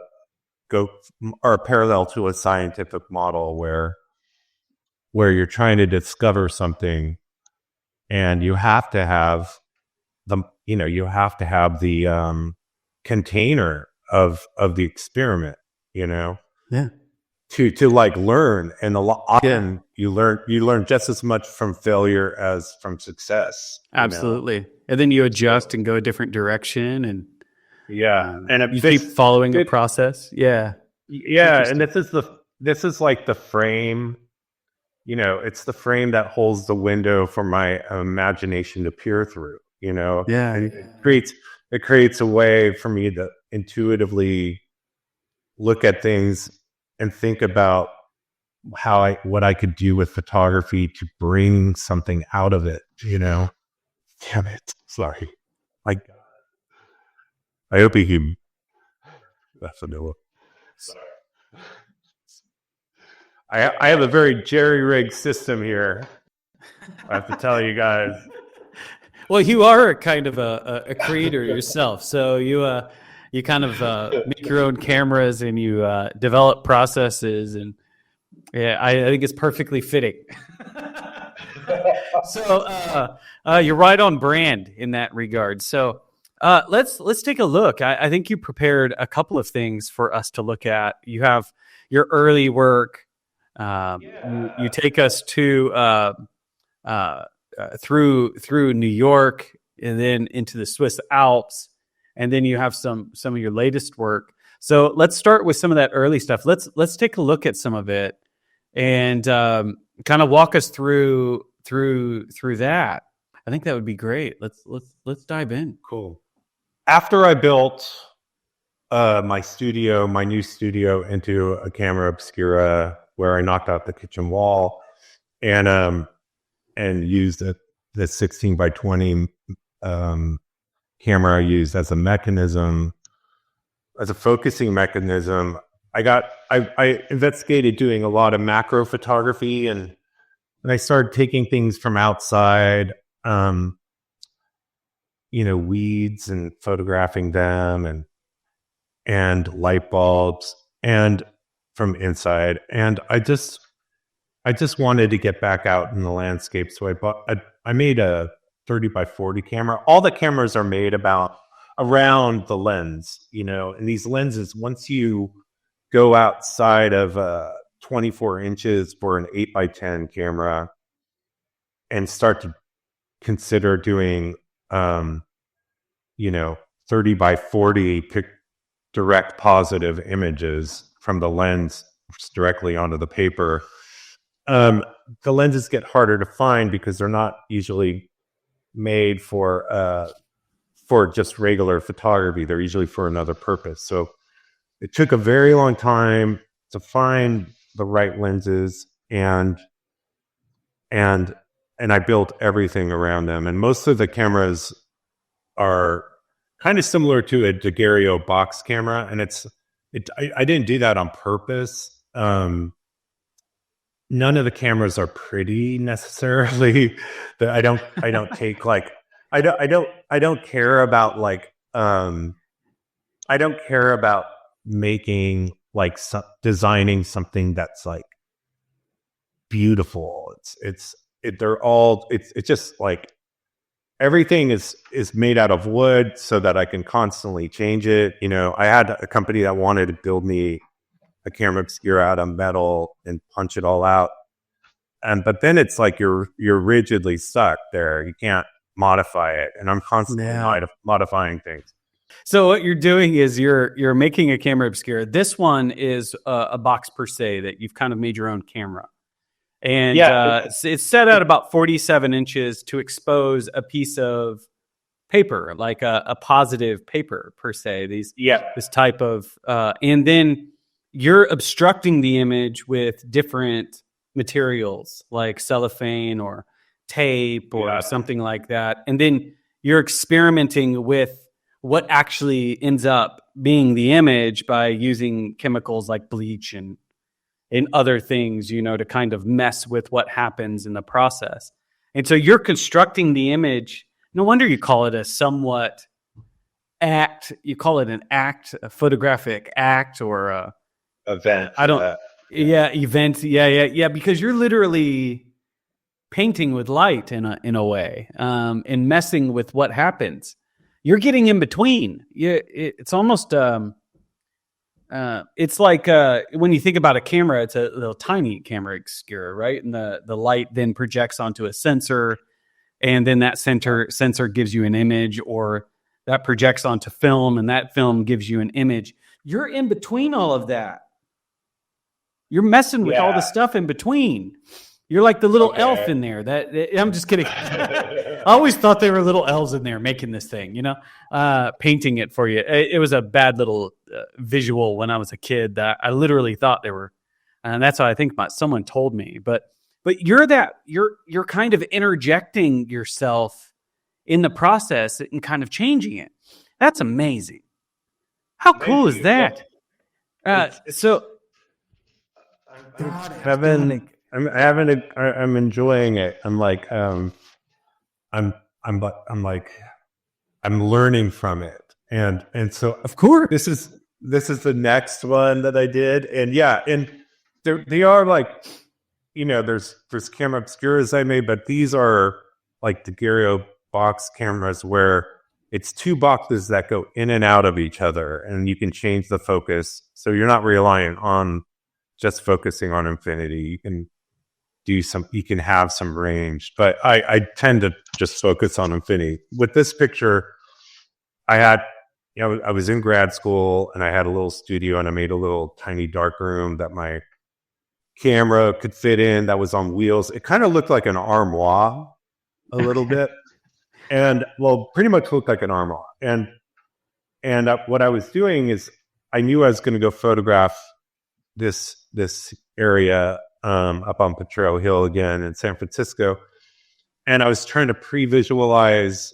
parallel to a scientific model where you're trying to discover something, and you have to have the container of the experiment, Yeah. to like learn. And often you learn just as much from failure as from success. Absolutely. And then you adjust and go a different direction, and and you keep following a process. Yeah. And this is like the frame. It's the frame that holds the window for my imagination to peer through. Yeah. It creates a way for me to intuitively look at things and think about what I could do with photography to bring something out of it. Damn it! Sorry. I hope he can. That's a no one. Sorry. I have a very jerry-rigged system here. I have to tell you guys. Well, you are kind of a creator yourself, so you kind of make your own cameras, and you develop processes, and I think it's perfectly fitting. So you're right on brand in that regard. So let's take a look. I think you prepared a couple of things for us to look at. You have your early work. You take us to through New York, and then into the Swiss Alps, and then you have some of your latest work. So let's start with some of that early stuff. Let's take a look at some of it, and kind of walk us through that. I think that would be great. Let's dive in. Cool. After I built my new studio into a camera obscura, where I knocked out the kitchen wall and used the 16 by 20 camera I used as a mechanism, as a focusing mechanism. I investigated doing a lot of macro photography, and I started taking things from outside, weeds, and photographing them, and light bulbs, and from inside. And I just wanted to get back out in the landscape. So I made a 30 by 40 camera. All the cameras are made around the lens, and these lenses, once you go outside of 24 inches for an 8 by 10 camera and start to consider doing 30 by 40 direct positive images from the lens directly onto the paper, the lenses get harder to find because they're not usually made for just regular photography. They're usually for another purpose. So it took a very long time to find the right lenses, and I built everything around them. And most of the cameras are kind of similar to a Daguerreo box camera, and I didn't do that on purpose. None of the cameras are pretty necessarily. I don't take like I don't care about like I don't care about making like designing something that's like beautiful. It's just like everything is made out of wood so that I can constantly change it. I had a company that wanted to build me a camera obscura out of metal and punch it all out. But then it's like you're rigidly stuck there. You can't modify it. And I'm constantly modifying things. So what you're doing is you're making a camera obscura. This one is a box per se that you've kind of made your own camera. And it's set out about 47 inches to expose a piece of paper, like a positive paper per se. This type of, and then you're obstructing the image with different materials like cellophane or tape or something like that. And then you're experimenting with what actually ends up being the image by using chemicals like bleach and other things, to kind of mess with what happens in the process. And so you're constructing the image. No wonder you call it a somewhat act. You call it an act, a photographic act, or a event. I don't. Event. Yeah. Because you're literally painting with light in a way, and messing with what happens. You're getting in between. It's almost. It's like when you think about a camera, it's a little tiny camera obscura, right? And the light then projects onto a sensor, and then that sensor gives you an image, or that projects onto film, and that film gives you an image. You're in between all of that. You're messing with all the stuff in between. You're like the little elf in there. I'm just kidding. I always thought they were little elves in there making this thing, painting it for you. It was a bad little visual when I was a kid that I literally thought they were, and that's how I think someone told me. But you're kind of interjecting yourself in the process and kind of changing it. That's amazing. How cool is that? I'm enjoying it. I'm learning from it. And so of course this is the next one that I did. And and they are like, there's camera obscuras I made, but these are like the Daguerreo box cameras where it's two boxes that go in and out of each other, and you can change the focus. So you're not reliant on just focusing on infinity. You can have some range, but I tend to just focus on infinity. With this picture, I was in grad school and I had a little studio, and I made a little tiny dark room that my camera could fit in, that was on wheels. It kind of looked like an armoire a little bit, and pretty much looked like an armoire. And what I was doing is I knew I was going to go photograph this area up on Potrero Hill again in San Francisco, and I was trying to pre-visualize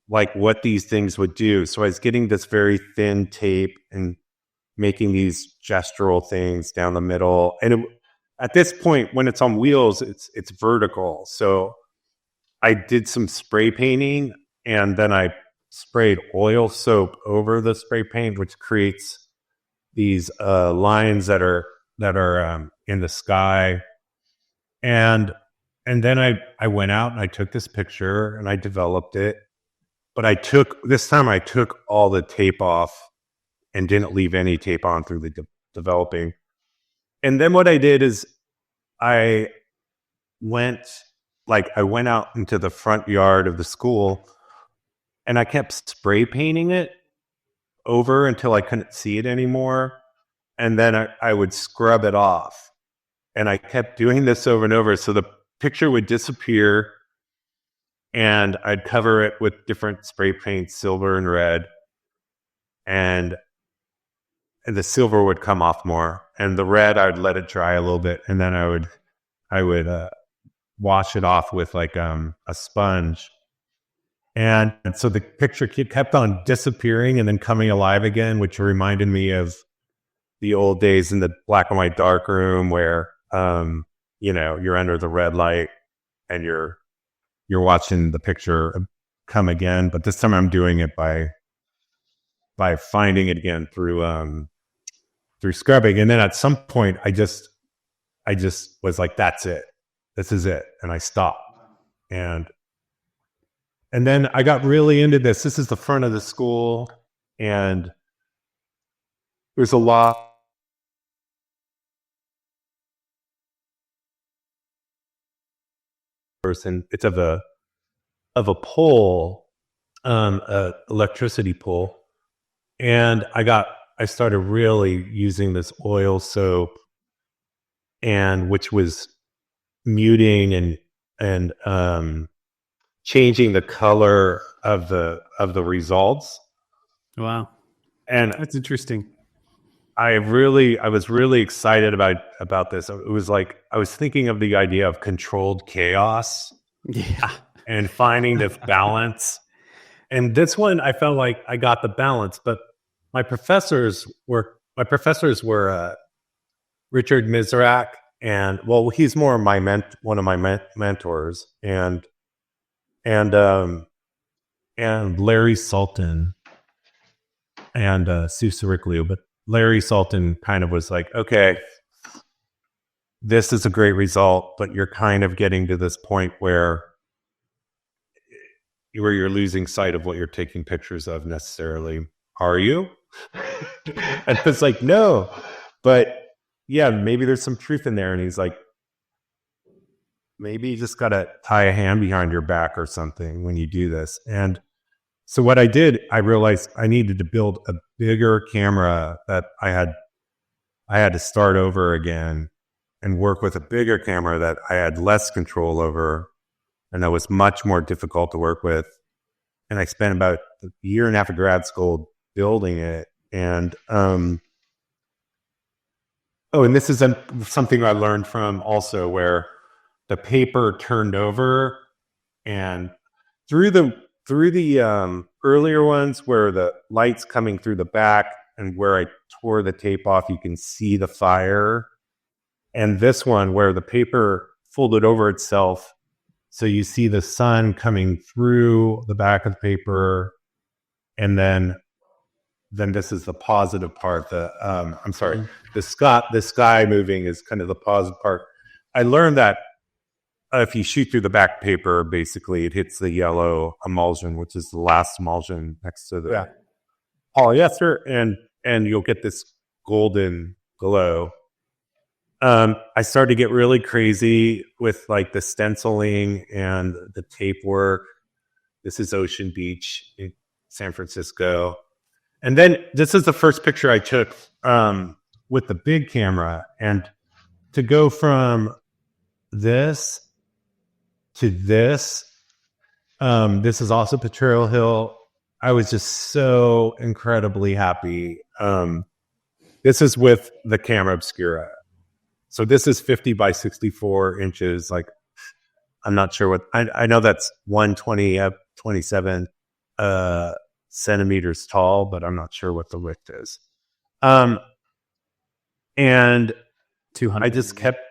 like what these things would do. So I was getting this very thin tape and making these gestural things down the middle. And at this point, when it's on wheels, it's vertical. So I did some spray painting, and then I sprayed oil soap over the spray paint, which creates these lines that are in the sky. And then I went out and I took this picture and I developed it. But this time I took all the tape off and didn't leave any tape on through the developing. And then what I did is I went out into the front yard of the school, and I kept spray painting it over until I couldn't see it anymore. And then I would scrub it off. And I kept doing this over and over. So the picture would disappear, and I'd cover it with different spray paints, silver and red. And the silver would come off more. And the red, I would let it dry a little bit. And then I would wash it off with like a sponge. And so the picture kept on disappearing and then coming alive again, which reminded me of the old days in the black and white dark room where, you're under the red light and you're watching the picture come again. But this time I'm doing it by finding it again through scrubbing. And then at some point I just was like, that's it. This is it. And I stopped. And then I got really into this. This is the front of the school, and there's a lot person. It's of a pole, electricity pole. And I started really using this oil soap, and which was muting and changing the color of the results. Wow. And that's interesting. I was really excited about this. It was like I was thinking of the idea of controlled chaos, and finding the balance. And this one, I felt like I got the balance. But my professors were Richard Mizrak and well, he's more my one of my mentors, and and Larry Sultan and Sue Sirikliu. But Larry Sultan kind of was like, okay, this is a great result, but you're kind of getting to this point where you're losing sight of what you're taking pictures of necessarily. Are you? And it's like, no, but yeah, maybe there's some truth in there. And he's like, maybe you just got to tie a hand behind your back or something when you do this. And so what I did, I realized I needed to build a bigger camera, that I had to start over again and work with a bigger camera that I had less control over and that was much more difficult to work with. And I spent about a year and a half of grad school building it. And and this is something I learned from also, where the paper turned over, and through the earlier ones where the light's coming through the back and where I tore the tape off, you can see the fire. And this one where the paper folded over itself, so you see the sun coming through the back of the paper, and then this is the positive part. The sky moving is kind of the positive part. I learned that if you shoot through the back paper, basically it hits the yellow emulsion, which is the last emulsion next to the polyester, and you'll get this golden glow. I started to get really crazy with like the stenciling and the tape work. This is Ocean Beach in San Francisco. And then this is the first picture I took with the big camera. And to go from this to this is also Potrero Hill. I was just so incredibly happy. This is with the camera obscura. So this is 50 by 64 inches. Like, I'm not sure what, I know that's 27 centimeters tall, but I'm not sure what the width is. And 200. I just kept,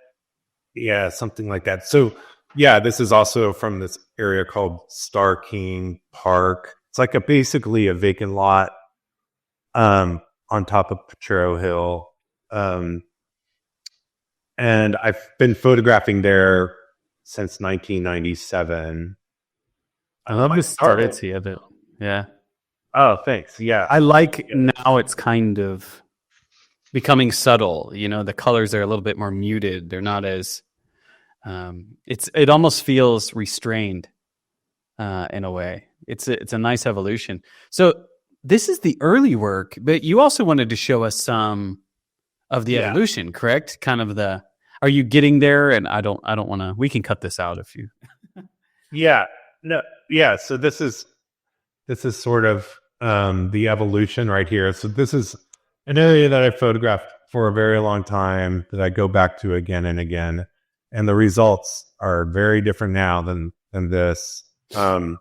something like that. So yeah, this is also from this area called Star King Park. It's like basically a vacant lot on top of Potrero Hill. And I've been photographing there since 1997. I love the starity of it. Yeah. Oh, thanks. Yeah. I like now it's kind of becoming subtle. You know, the colors are a little bit more muted. They're not as, it almost feels restrained in a way. It's a nice evolution. So this is the early work, but you also wanted to show us some of the evolution, correct? Kind of are you getting there? And I don't want to, we can cut this out if you. So this is sort of the evolution right here. So this is an area that I photographed for a very long time that I go back to again and again. And the results are very different now than this. And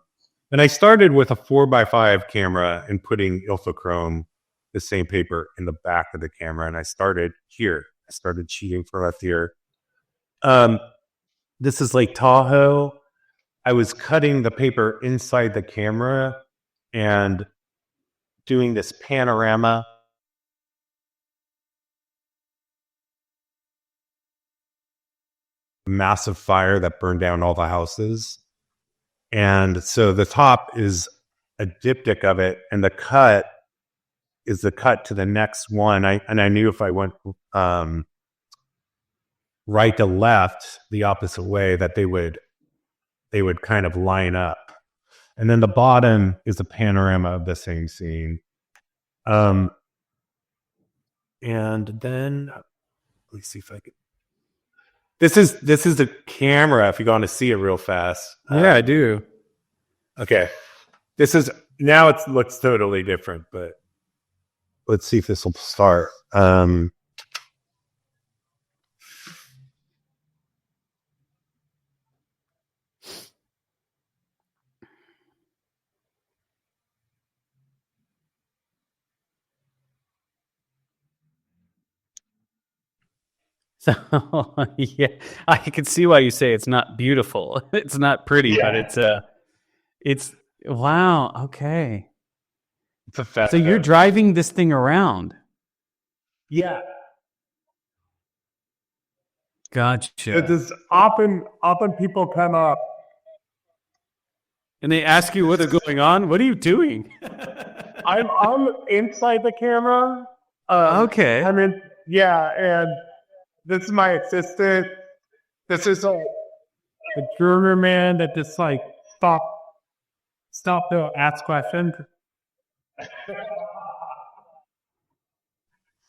I started with a 4x5 camera and putting ilfochrome, the same paper, in the back of the camera. And I started here. I started cheating for left here. This is Lake Tahoe. I was cutting the paper inside the camera and doing this panorama. Massive fire that burned down all the houses. And so the top is a diptych of it, and the cut is the cut to the next one. I knew if I went right to left the opposite way that they would kind of line up. And then the bottom is a panorama of the same scene. And then let me see if I can. This is the camera. If you want to see it real fast. Yeah, I do. Okay. This is now. It looks totally different, but let's see if this will start. So yeah, I can see why you say it's not beautiful. It's not pretty, but it's wow. Okay. It's a So you're driving this thing around. Yeah. Gotcha. It is often people come up And they ask you what's going on. What are you doing? I'm inside the camera. Okay. I mean, and this is my assistant. This is a German man that just like stop to ask questions.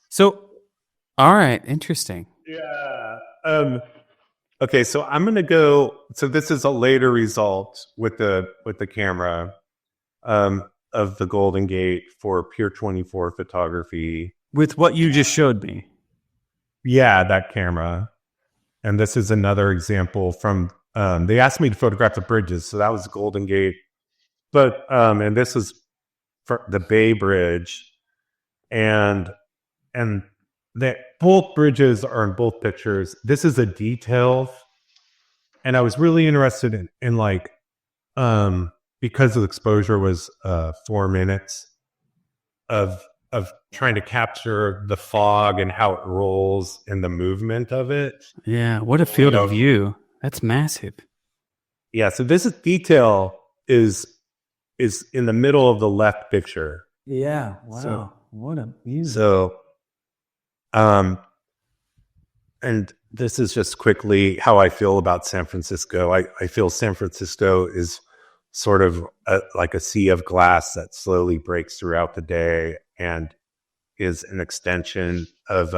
So, all right, interesting. Yeah. Okay, so I'm gonna go. So this is a later result with the camera of the Golden Gate for Pure 24 photography. With what you just showed me. Yeah, that camera. And this is another example from. They asked me to photograph the bridges, so that was Golden Gate. But and this is for the Bay Bridge, and that both bridges are in both pictures. This is a detail, and I was really interested in like because the exposure was 4 minutes of trying to capture the fog and how it rolls and the movement of it. Yeah, what a field of view. That's massive. Yeah, so this detail is in the middle of the left picture. Yeah, wow. So, what a view. So and this is just quickly how I feel about San Francisco. I feel San Francisco is sort of like a sea of glass that slowly breaks throughout the day and is an extension of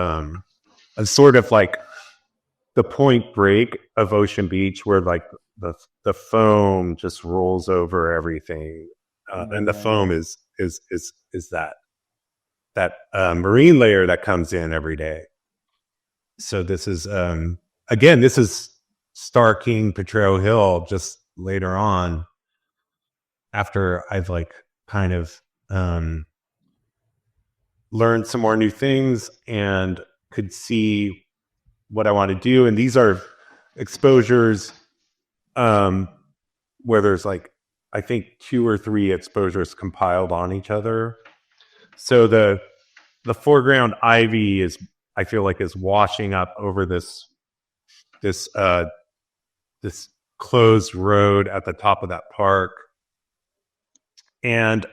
sort of like the Point Break of Ocean Beach, where like the foam just rolls over everything, and the foam is that marine layer that comes in every day. So this is again, this is Star King Potrero Hill just later on, after I've like kind of learned some more new things and could see what I want to do. And these are exposures where there's like, I think 2 or 3 exposures compiled on each other. So the foreground ivy I feel like is washing up over this closed road at the top of that park. And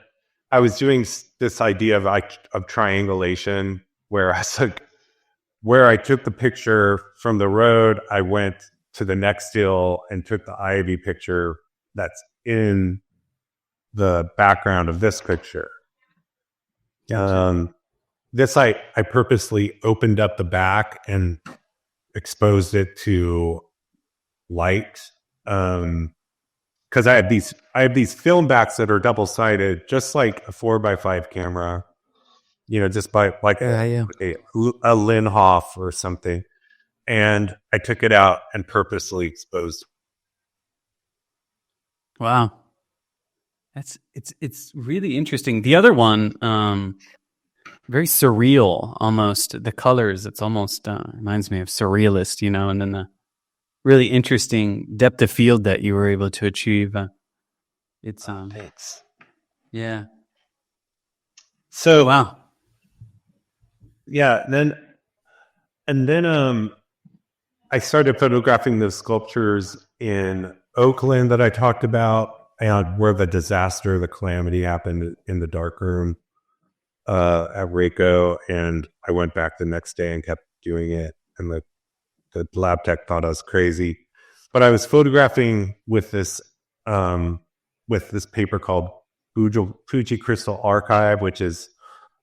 I was doing this idea of triangulation, where I took the picture from the road, I went to the next hill and took the ivy picture that's in the background of this picture. Gotcha. This I purposely opened up the back and exposed it to light, because I have these film backs that are double-sided, just like a 4x5 camera, just by like a Linhof or something. And I took it out and purposely exposed. Wow. It's really interesting. The other one, very surreal almost. The colors, it's almost reminds me of surrealist, and then the really interesting depth of field that you were able to achieve. It's Thanks. Yeah. So wow. Yeah, and then I started photographing the sculptures in Oakland that I talked about, and where the disaster, the calamity happened in the darkroom at Reiko, and I went back the next day and kept doing it, and the lab tech thought I was crazy. But I was photographing with this paper called Fuji Crystal Archive, which is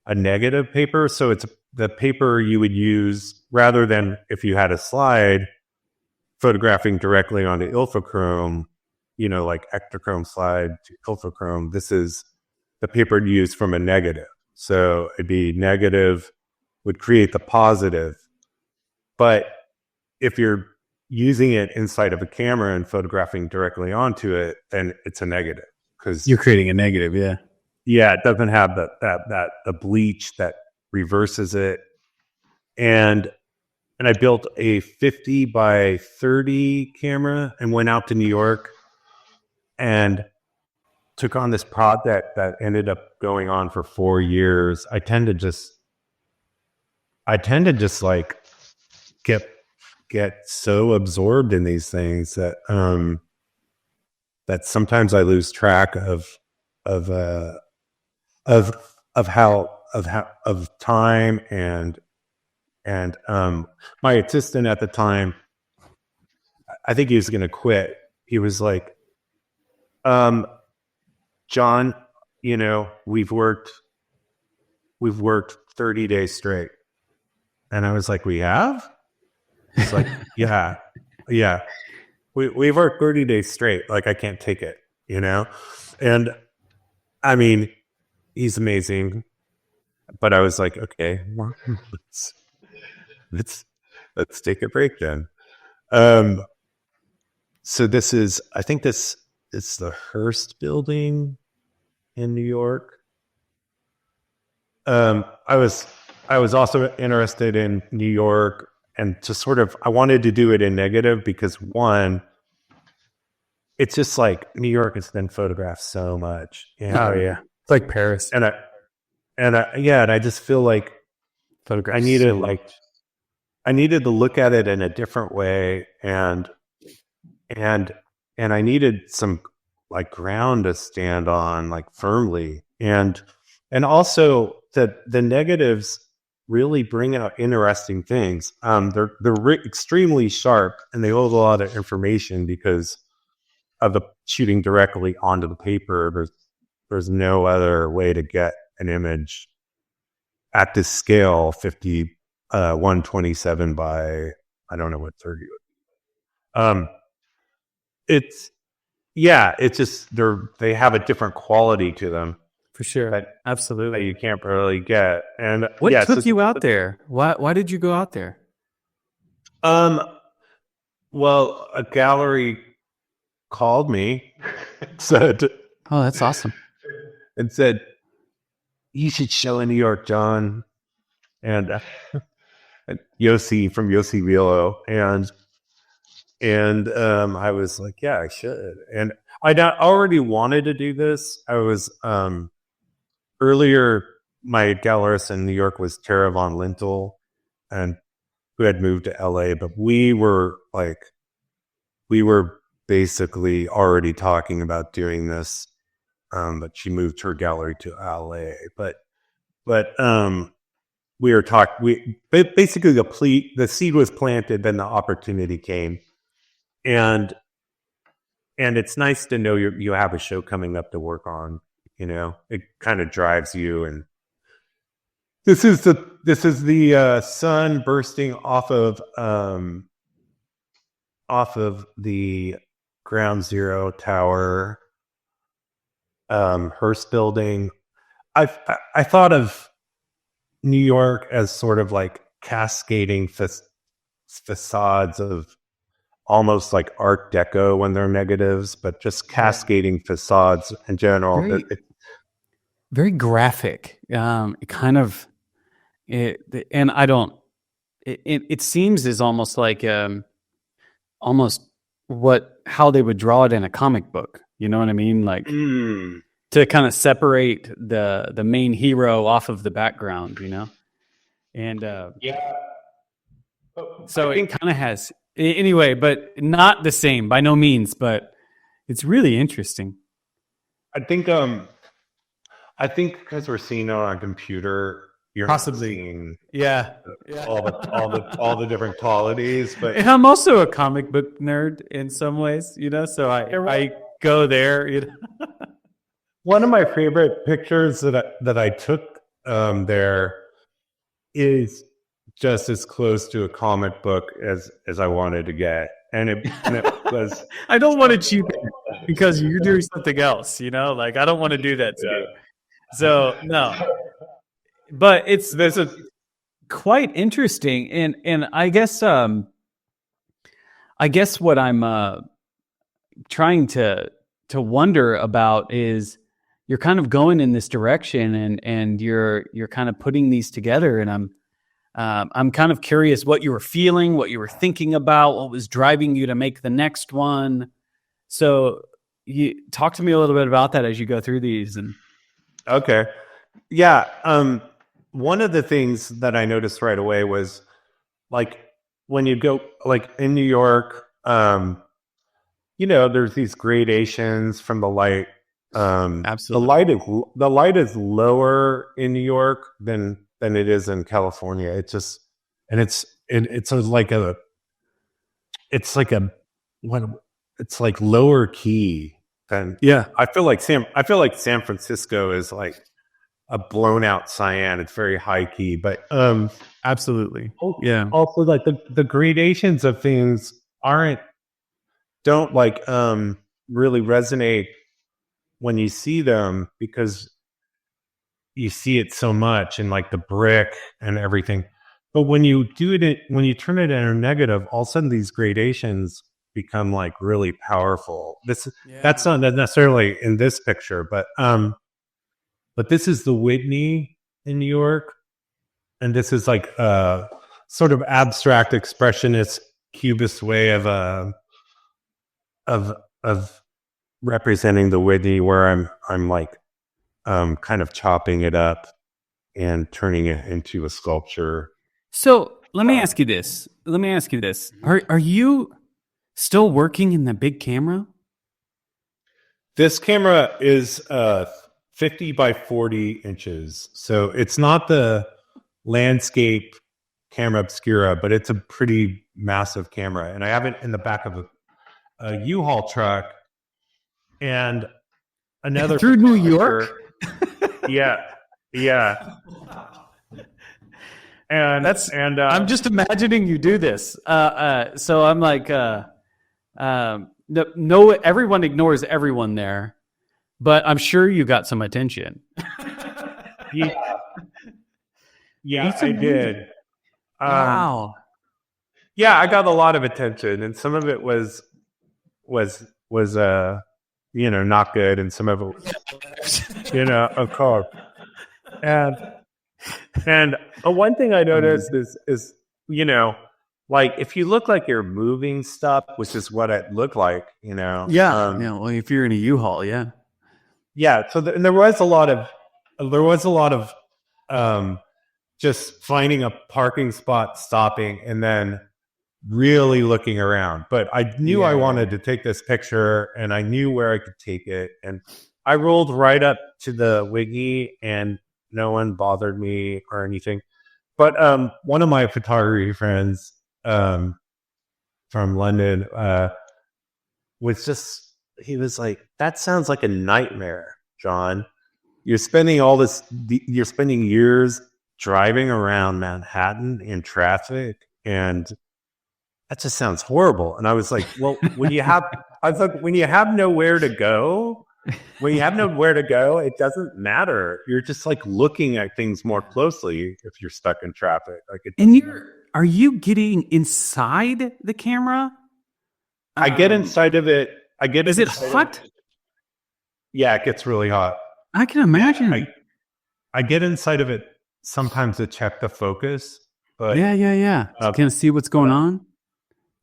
a negative paper. So it's the paper you would use rather than if you had a slide photographing directly onto ilfochrome, like ectochrome slide to ilfochrome. This is the paper used from a negative. So it'd be negative would create the positive. But if you're using it inside of a camera and photographing directly onto it, then it's a negative, because you're creating a negative. But if you're using it inside of a camera and photographing directly onto it, then it's a negative. So it'd be negative would create the positive. But if you're using it inside of a camera and photographing directly onto it, then it's a negative, if you're using it inside of a camera and photographing directly onto it, then it's a negative, because You're creating a negative, yeah. Yeah, it doesn't have the bleach that reverses it. And and I built a 50 by 30 camera and went out to New York and took on this project that ended up going on for 4 years. I tend to just like get so absorbed in these things that that sometimes I lose track of time. And my assistant at the time, I think he was going to quit. He was like, John, you know, we've worked 30 days straight. And I was like, we have? He's like, yeah. We've worked 30 days straight. Like, I can't take it, you know? And I mean, he's amazing. But I was like, okay, well, let's take a break then. So I think it's the Hearst building in New York. I was also interested in New York, and I wanted to do it in negative because one, it's just like New York has been photographed so much. Oh yeah, it's like Paris. And I just feel like I needed to look at it in a different way, and I needed some like ground to stand on, like firmly, and also the negatives really bring out interesting things. They're extremely sharp, and they hold a lot of information because of the shooting directly onto the paper. There's no other way to get an image at this scale, 127 by, I don't know what 30 would be. It's just they have a different quality to them. For sure. Absolutely. That you can't really get. And what took you out there? Why did you go out there? Well, a gallery called me, said, "Oh, that's awesome," and said, "You should show in New York, John." And Yossi from Yossi Vilo, and I was like, "Yeah, I should." And I already wanted to do this. I was earlier. My gallerist in New York was Tara von Lintel, and who had moved to LA, but we were basically already talking about doing this. But she moved her gallery to LA. But we were basically the seed was planted, then the opportunity came, and it's nice to know you have a show coming up to work on. You know, it kind of drives you. And this is the sun bursting off of the Ground Zero Tower, Hearst building. I thought of New York as sort of like cascading facades of almost like Art Deco when they're negatives, but just cascading facades in general. Very graphic. It seems is almost like how they would draw it in a comic book. You know what I mean? Like to kind of separate the main hero off of the background, you know? And so it kind of has anyway, but not the same by no means, but it's really interesting. I think because we're seeing it on a computer, you're possibly seeing all the different qualities. But and I'm also a comic book nerd in some ways, you know, so I go there, you know. One of my favorite pictures that I took there is just as close to a comic book as I wanted to get, and it was. I don't want to cheat because you're doing something else, you know. Like I don't want to do that to you. So no, but there's a quite interesting, and I guess what I'm trying to wonder about is you're kind of going in this direction, and you're kind of putting these together, and I'm kind of curious what you were feeling, what you were thinking about, what was driving you to make the next one. So you talk to me a little bit about that as you go through these. And Okay. Yeah. One of the things that I noticed right away was like when you go like in New York, there's these gradations from the light. Absolutely. The light is lower in New York than it is in California. It's just, and it's like lower key than, I feel like San Francisco is like a blown out cyan. It's very high key, but absolutely. Also like the gradations of things don't like really resonate when you see them, because you see it so much in like the brick and everything. But when you when you turn it into negative, all of a sudden these gradations become like really powerful. That's not necessarily in this picture, but this is the Whitney in New York, and this is like a sort of abstract expressionist cubist way of representing the Whitney, where I'm like kind of chopping it up and turning it into a sculpture. So let me ask you this. Are you still working in the big camera? This camera is 50 by 40 inches. So it's not the landscape camera obscura, but it's a pretty massive camera. And I have it in the back of a U-Haul truck. And another through New York. Yeah. And I'm just imagining you do this. So I'm like, no, everyone ignores everyone there, but I'm sure you got some attention. Yeah, I did. Wow. Yeah, I got a lot of attention, and some of it was not good, and some of it was, of course. And one thing I noticed is like if you look like you're moving stuff, which is what it looked like, Well, if you're in a U-Haul, So there was a lot of just finding a parking spot, stopping, and then really looking around. But I knew I wanted to take this picture, and I knew where I could take it, and I rolled right up to the Wiggy, and no one bothered me or anything. But one of my photography friends from London he was like, "That sounds like a nightmare, John. You're spending years driving around Manhattan in traffic, and that just sounds horrible." And I was like, "Well, when you have nowhere to go, it doesn't matter. You're just like looking at things more closely if you're stuck in traffic." Are you getting inside the camera? I get inside of it. Is it hot? Yeah, it gets really hot. I can imagine. I get inside of it sometimes to check the focus. But Can I see what's going on?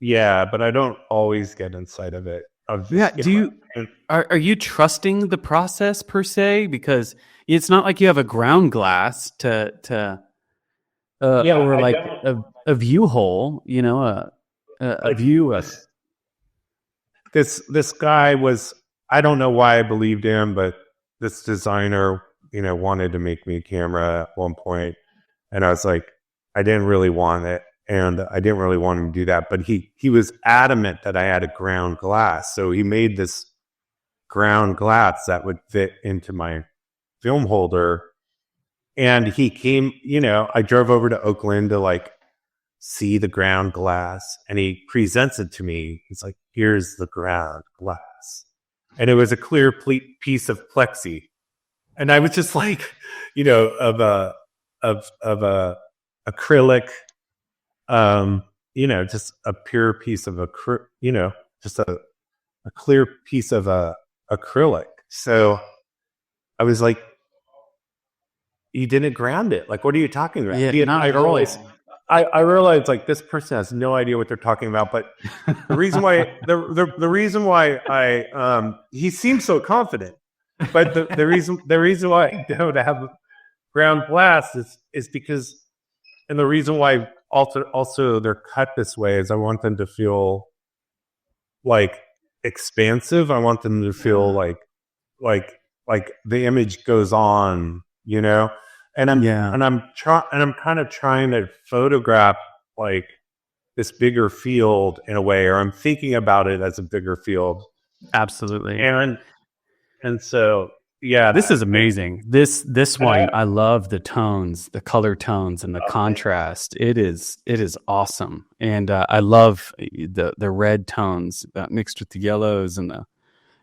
Yeah, but I don't always get inside of it. Are you trusting the process per se? Because it's not like you have a ground glass or like a view hole, a view. This guy was, I don't know why I believed him, but this designer, wanted to make me a camera at one point, and I was like, I didn't really want it, and I didn't really want him to do that, but he was adamant that I had a ground glass, so he made this ground glass that would fit into my film holder, and he came, I drove over to Oakland to like see the ground glass, and he presents it to me. He's like, "Here's the ground glass," and it was a clear piece of plexi. And I was just like, of a acrylic, just a pure piece of just a clear piece of acrylic. So I was like, "You didn't ground it. Like, what are you talking about?" Yeah, not at all. I realize like this person has no idea what they're talking about, but the reason why the reason why he seems so confident, but the reason why I don't have ground glass is because, and the reason why also they're cut this way is I want them to feel like expansive. I want them to feel like the image goes on, and I'm kind of trying to photograph like this bigger field in a way, or I'm thinking about it as a bigger field. Absolutely. And so, yeah, this is amazing. This one, I love the tones, the color tones, and the contrast. It is awesome, and I love the red tones mixed with the yellows, and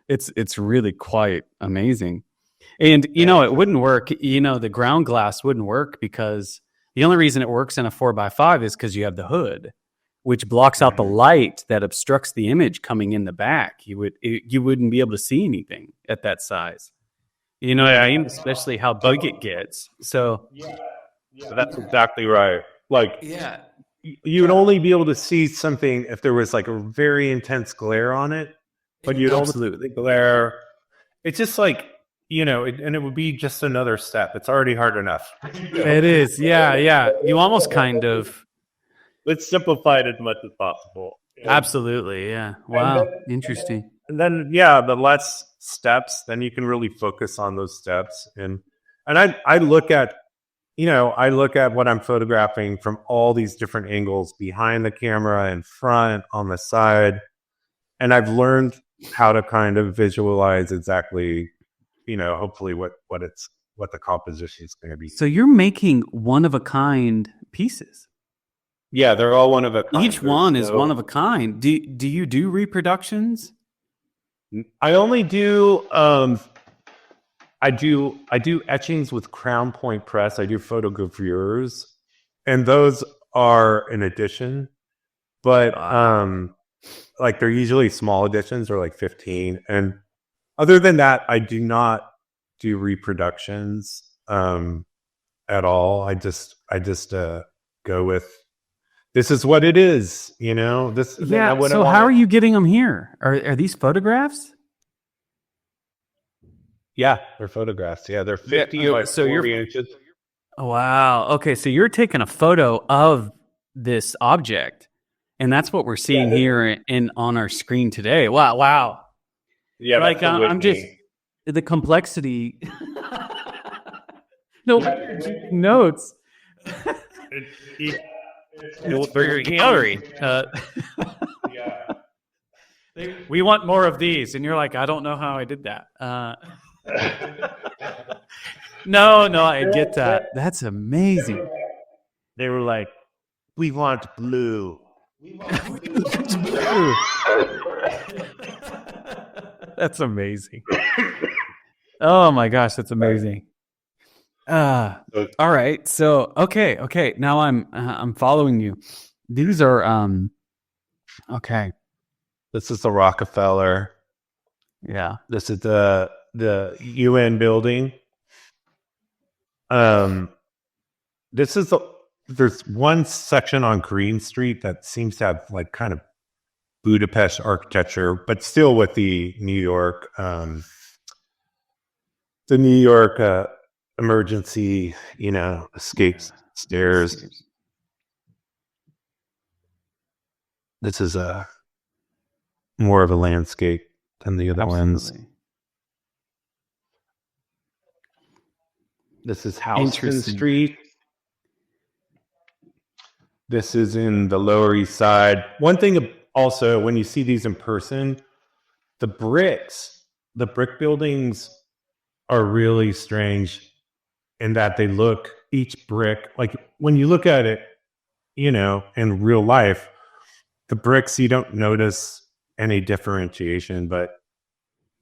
it's really quite amazing. And it wouldn't work. The ground glass wouldn't work because the only reason it works in a 4x5 is because you have the hood, which blocks out the light that obstructs the image coming in the back. You wouldn't be able to see anything at that size. Especially how big it gets. So that's exactly right. Like, you would only be able to see something if there was like a very intense glare on it, but you'd absolutely glare. It's just like, and it would be just another step. It's already hard enough. It is. Yeah. You almost kind of. Let's simplify it as much as possible. Absolutely. Yeah. Wow. Interesting. And then, the less steps, then you can really focus on those steps. And I look at what I'm photographing from all these different angles, behind the camera, in front, on the side. And I've learned how to kind of visualize exactly, hopefully what the composition is going to be. So you're making one of a kind pieces. Yeah, they're all one of a kind. Each one is one of a kind. Do you do reproductions? I only do I do etchings with crown point press. I do Photogrpahers, and those are an addition, but like they're usually small editions, or like 15. And other than that, I do not do reproductions at all. I just go with, this is what it is, this. Yeah. So how are you getting them here? Are these photographs? Yeah, they're photographs. Yeah, they're 50 by 40 inches. Wow. Okay, so you're taking a photo of this object, and that's what we're seeing here on our screen today. Wow. Yeah, like I'm just the complexity. No notes. It's for your gallery. We want more of these, and you're like, I don't know how I did that. No, I get that. That's amazing. They were like, we want blue. That's amazing. Oh my gosh, that's amazing. All right. So okay. Now I'm following you. These are okay. This is the Rockefeller. Yeah. This is the UN building. There's one section on Green Street that seems to have like kind of Budapest architecture, but still with the New York emergency, escape stairs. This is more of a landscape than the other ones. This is Houston Street. This is in the Lower East Side. One thing also, when you see these in person, the brick buildings are really strange in that they look, each brick, like when you look at it, in real life, the bricks, you don't notice any differentiation, but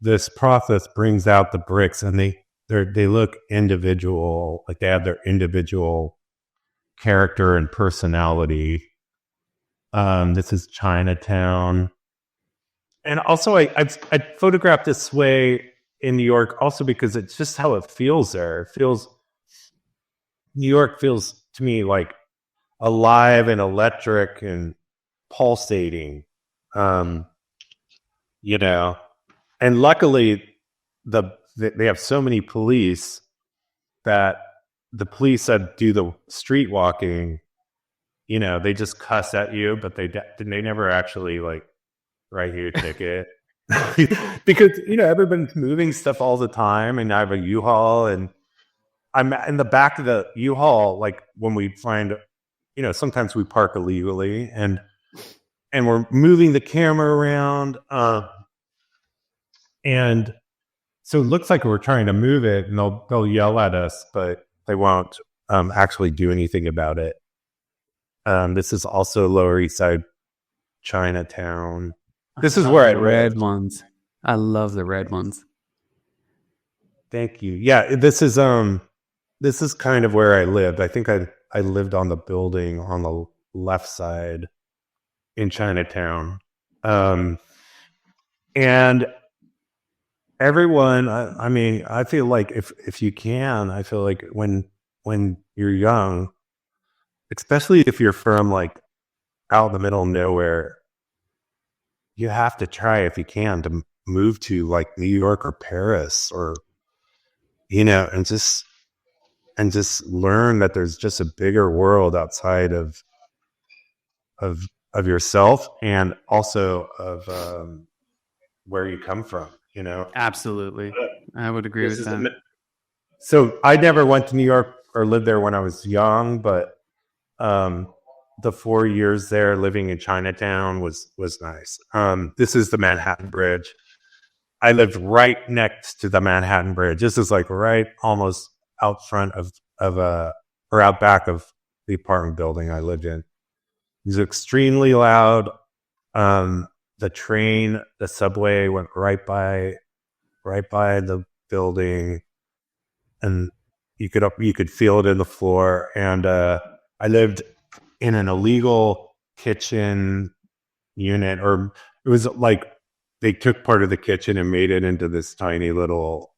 this process brings out the bricks, and they look individual, like they have their individual character and personality. This is Chinatown. And also I photographed this way in New York also because it's just how it feels there. New York feels to me like alive and electric and pulsating. You know, and luckily they have so many police that the police that do the street walking, you know, they just cuss at you, but they never actually like write you a ticket. Because, you know, everyone's moving stuff all the time, and I have a U-Haul, and I'm in the back of the U-Haul, like when we find, you know, sometimes we park illegally, and we're moving the camera around, and so it looks like we're trying to move it, and they'll yell at us, but they won't actually do anything about it. This is also Lower East Side, Chinatown. This is where I red ones. I love the red ones. Thank you. Yeah, this is kind of where I lived. I think I lived on the building on the left side in Chinatown. And everyone, I mean, I feel like if you can, I feel like when you're young, especially if you're from like out in the middle of nowhere, you have to try, if you can, to move to like New York or Paris, or, you know, and just learn that there's just a bigger world outside of yourself, and also of where you come from, you know. Absolutely. I would agree with that. So I never went to New York or lived there when I was young, but the 4 years there living in Chinatown was nice. This is the Manhattan Bridge. I lived right next to the Manhattan Bridge. This is like right almost out front of or out back of the apartment building I lived in. It was extremely loud. The train, the subway went right by the building, and you could feel it in the floor. And I lived in an illegal kitchen unit, or it was like they took part of the kitchen and made it into this tiny little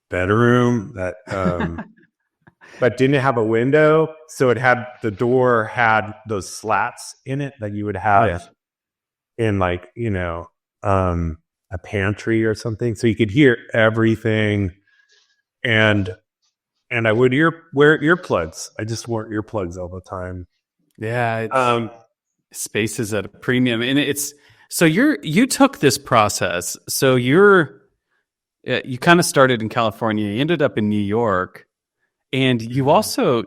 bedroom that but didn't have a window, so the door had those slats in it that you would have in, like, you know, a pantry or something, so you could hear everything. And I would wear earplugs. I just wore earplugs all the time. Yeah. Space is at a premium, and you took this process. So you kind of started in California, you ended up in New York, and you also,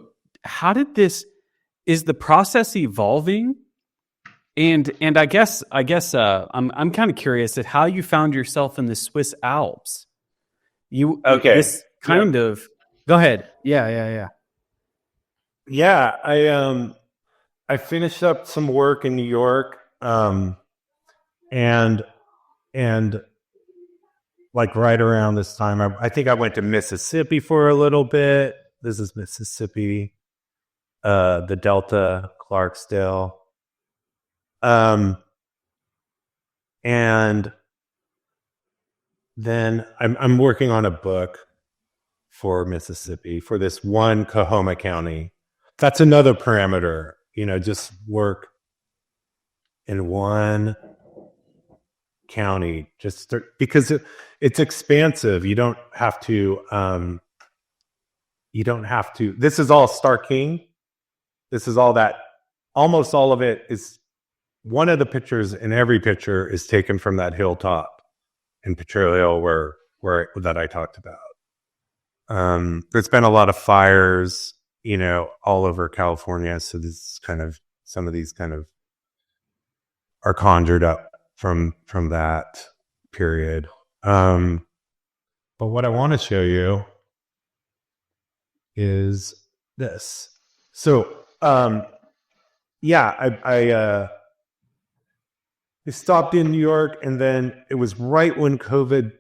is the process evolving? And I guess I'm kind of curious at how you found yourself in the Swiss Alps. Go ahead. Yeah. Yeah, I finished up some work in New York, and like right around this time, I think I went to Mississippi for a little bit. This is Mississippi, the Delta, Clarksdale. And then I'm working on a book for Mississippi, for this one Coahoma County. That's another parameter, you know, just work in one county, because it's expansive. You don't have to, this is all Star King. This is all that, almost all of it is, one of the pictures in every picture is taken from that hilltop in Potrero Hill that I talked about. There's been a lot of fires, you know, all over California. So some of these kind of are conjured up from that period. But what I want to show you is this. So, I stopped in New York, and then it was right when COVID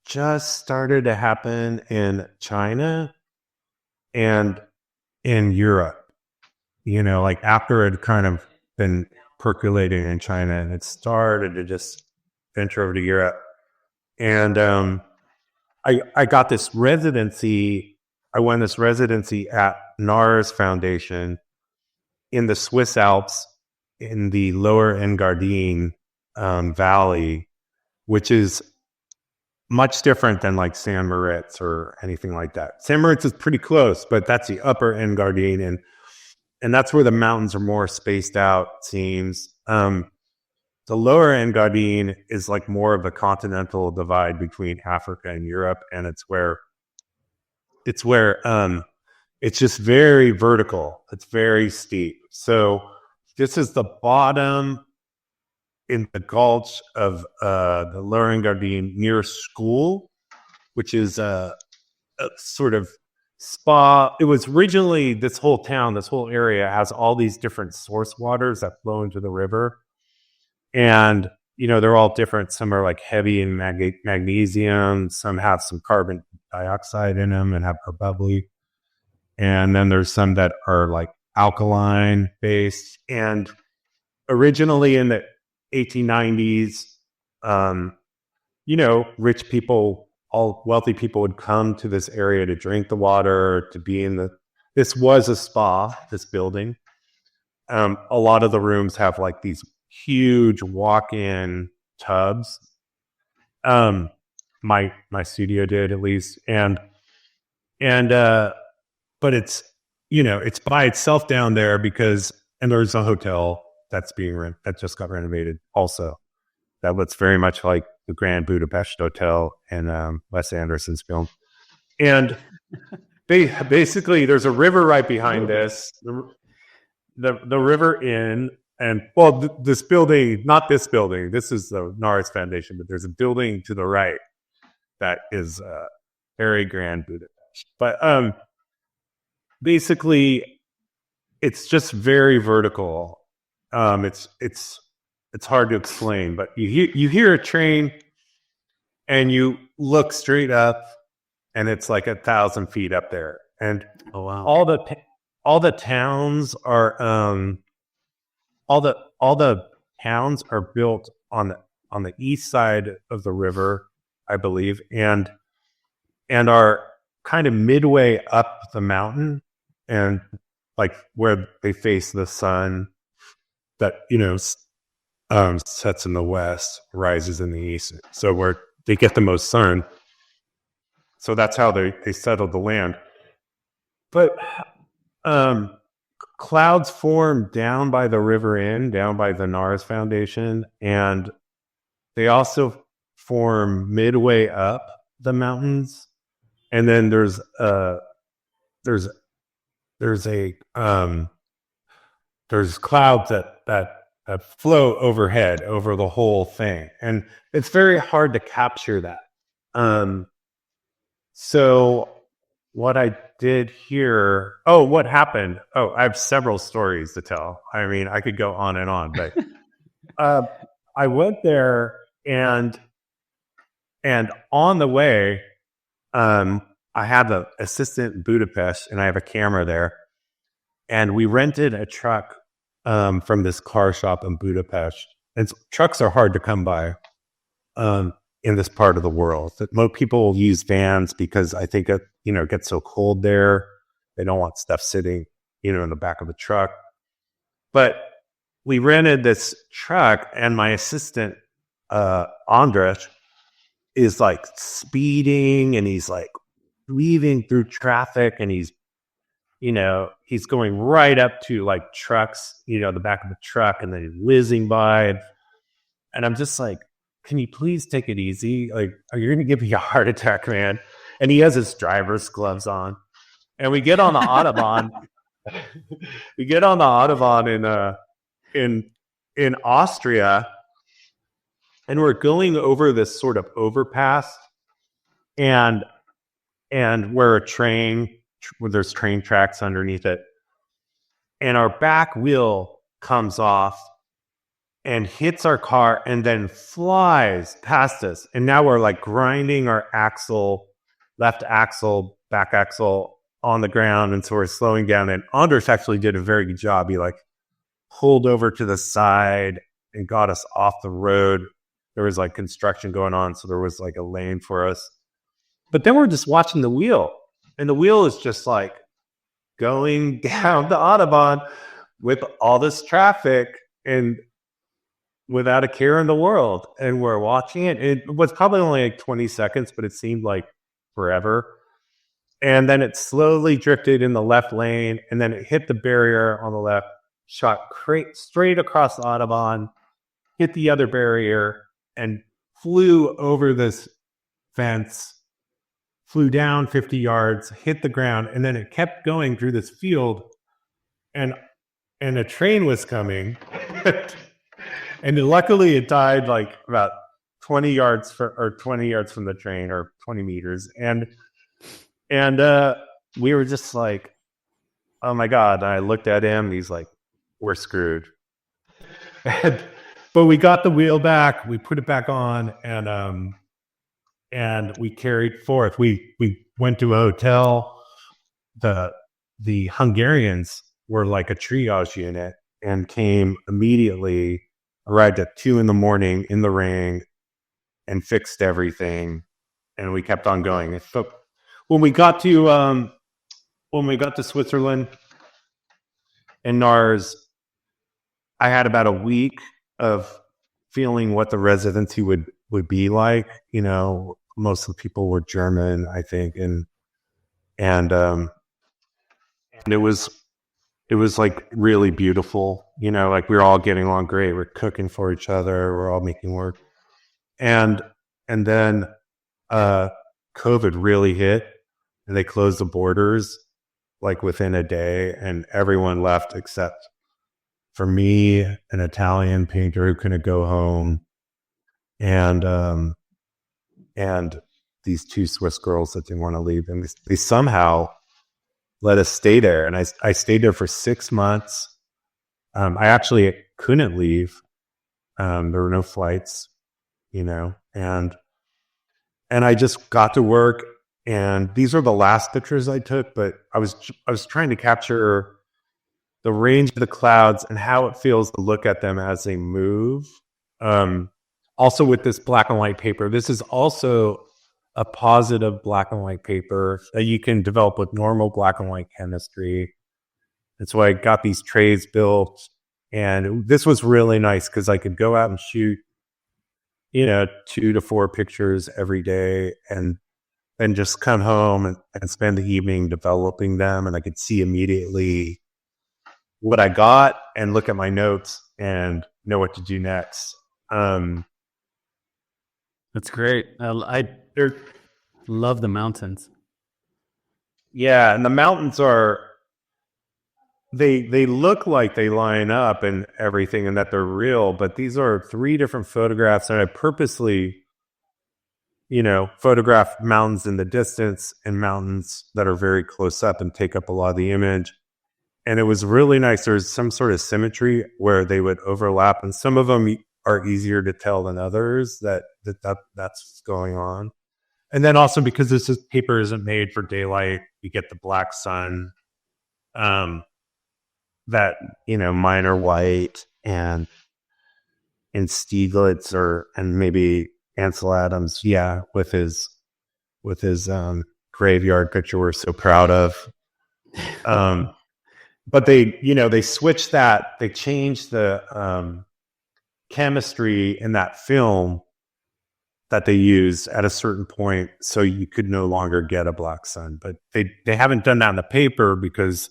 just started to happen in China and in Europe, you know, like after it had kind of been percolating in China, and it started to just venture over to Europe. And I got this residency. I won this residency at NARS Foundation, in the Swiss Alps in the lower Engadine valley, which is much different than like San Moritz or anything like that. San Moritz is pretty close, but that's the upper Engadine, and that's where the mountains are more spaced out, it seems. The lower Engadine is like more of a continental divide between Africa and Europe, and it's where it's just very vertical. It's very steep. So this is the bottom in the gulch of the lower Engadine near School, which is a sort of spa. It was originally this whole area has all these different source waters that flow into the river. And, they're all different. Some are like heavy in magnesium. Some have some carbon dioxide in them and are bubbly. And then there's some that are like alkaline based. And originally in the 1890s, rich people, all wealthy people would come to this area to drink the water, to be this was a spa, this building. A lot of the rooms have like these huge walk-in tubs. My studio did, at least. But it's, it's by itself down there and there's a hotel that just got renovated also. That looks very much like the Grand Budapest Hotel in Wes Anderson's film. And basically there's a river right behind this, the river in, and this building, not this building, this is the NARS Foundation, but there's a building to the right that is very Grand Budapest. But basically it's just very vertical. It's hard to explain, but you hear a train and you look straight up and it's like 1,000 feet up there. And oh wow, all the towns are all the towns are built on the east side of the river, I believe, and are kind of midway up the mountain, and like where they face the sun that sets in the west, rises in the east, so where they get the most sun. So that's how they settled the land. But clouds form down by the river down by the NARS Foundation, and they also form midway up the mountains. And then there's clouds that flow overhead over the whole thing, and it's very hard to capture that. So what I did here, what happened? I have several stories to tell. I mean, I could go on and on, but I went there, and on the way, I have an assistant in Budapest, and I have a camera there, and we rented a truck from this car shop in Budapest. And trucks are hard to come by in this part of the world. Most people use vans because I think it gets so cold there. They don't want stuff sitting, in the back of the truck. But we rented this truck, and my assistant, Andres, is like speeding, and he's like weaving through traffic, and he's going right up to like trucks, the back of the truck, and then he's whizzing by. And I'm just like, can you please take it easy? Like, are you going to give me a heart attack, man? And he has his driver's gloves on. And we get on the Autobahn. We get on the Autobahn in Austria, and we're going over this sort of overpass, and where there's train tracks underneath it, and our back wheel comes off and hits our car and then flies past us. And now we're like grinding our left axle, back axle on the ground. And so we're slowing down. And Anders actually did a very good job. He like pulled over to the side and got us off the road. There was like construction going on, so there was like a lane for us. But then we're just watching the wheel, and the wheel is just like going down the Autobahn with all this traffic and without a care in the world. And we're watching it. It was probably only like 20 seconds, but it seemed like forever. And then it slowly drifted in the left lane, and then it hit the barrier on the left, shot straight across the Autobahn, hit the other barrier, and flew over this fence, flew down 50 yards, hit the ground, and then it kept going through this field, and a train was coming. And luckily it died like about 20 yards from the train, or 20 meters. And we were just like, oh my God. And I looked at him, he's like, we're screwed. But we got the wheel back, we put it back on, and we carried forth. We went to a hotel. The Hungarians were like a triage unit and came immediately, arrived at 2 a.m. in the rain, and fixed everything. And we kept on going. So when we got to Switzerland and NARS, I had about a week of feeling what the residency would be like. You know, most of the people were German, I think, and it was like really beautiful. You know, like we were all getting along great. We're cooking for each other. We're all making work, and then COVID really hit, and they closed the borders like within a day, and everyone left except for me, an Italian painter who couldn't go home, and these 2 Swiss girls that didn't want to leave, and they somehow let us stay there. And I stayed there for 6 months. I actually couldn't leave. There were no flights, you know, and I just got to work. And these are the last pictures I took, but I was trying to capture the range of the clouds and how it feels to look at them as they move. Also with this black and white paper, this is also a positive black and white paper that you can develop with normal black and white chemistry. And so I got these trays built, and this was really nice because I could go out and shoot, you know, 2 to 4 pictures every day, and then just come home and spend the evening developing them. And I could see immediately what I got and look at my notes and know what to do next. That's great. I love the mountains. Yeah, and the mountains are, they look like they line up and everything and that they're real, but these are 3 different photographs, and I purposely, you know, photograph mountains in the distance and mountains that are very close up and take up a lot of the image. And it was really nice. There's some sort of symmetry where they would overlap, and some of them are easier to tell than others that's what's going on. And then also because paper isn't made for daylight, you get the black sun, that, you know, mine are white, and Stieglitz and maybe Ansel Adams, yeah, with his graveyard picture we're so proud of. But they switched that, they changed the chemistry in that film that they used at a certain point, so you could no longer get a black sun. But they haven't done that in the paper, because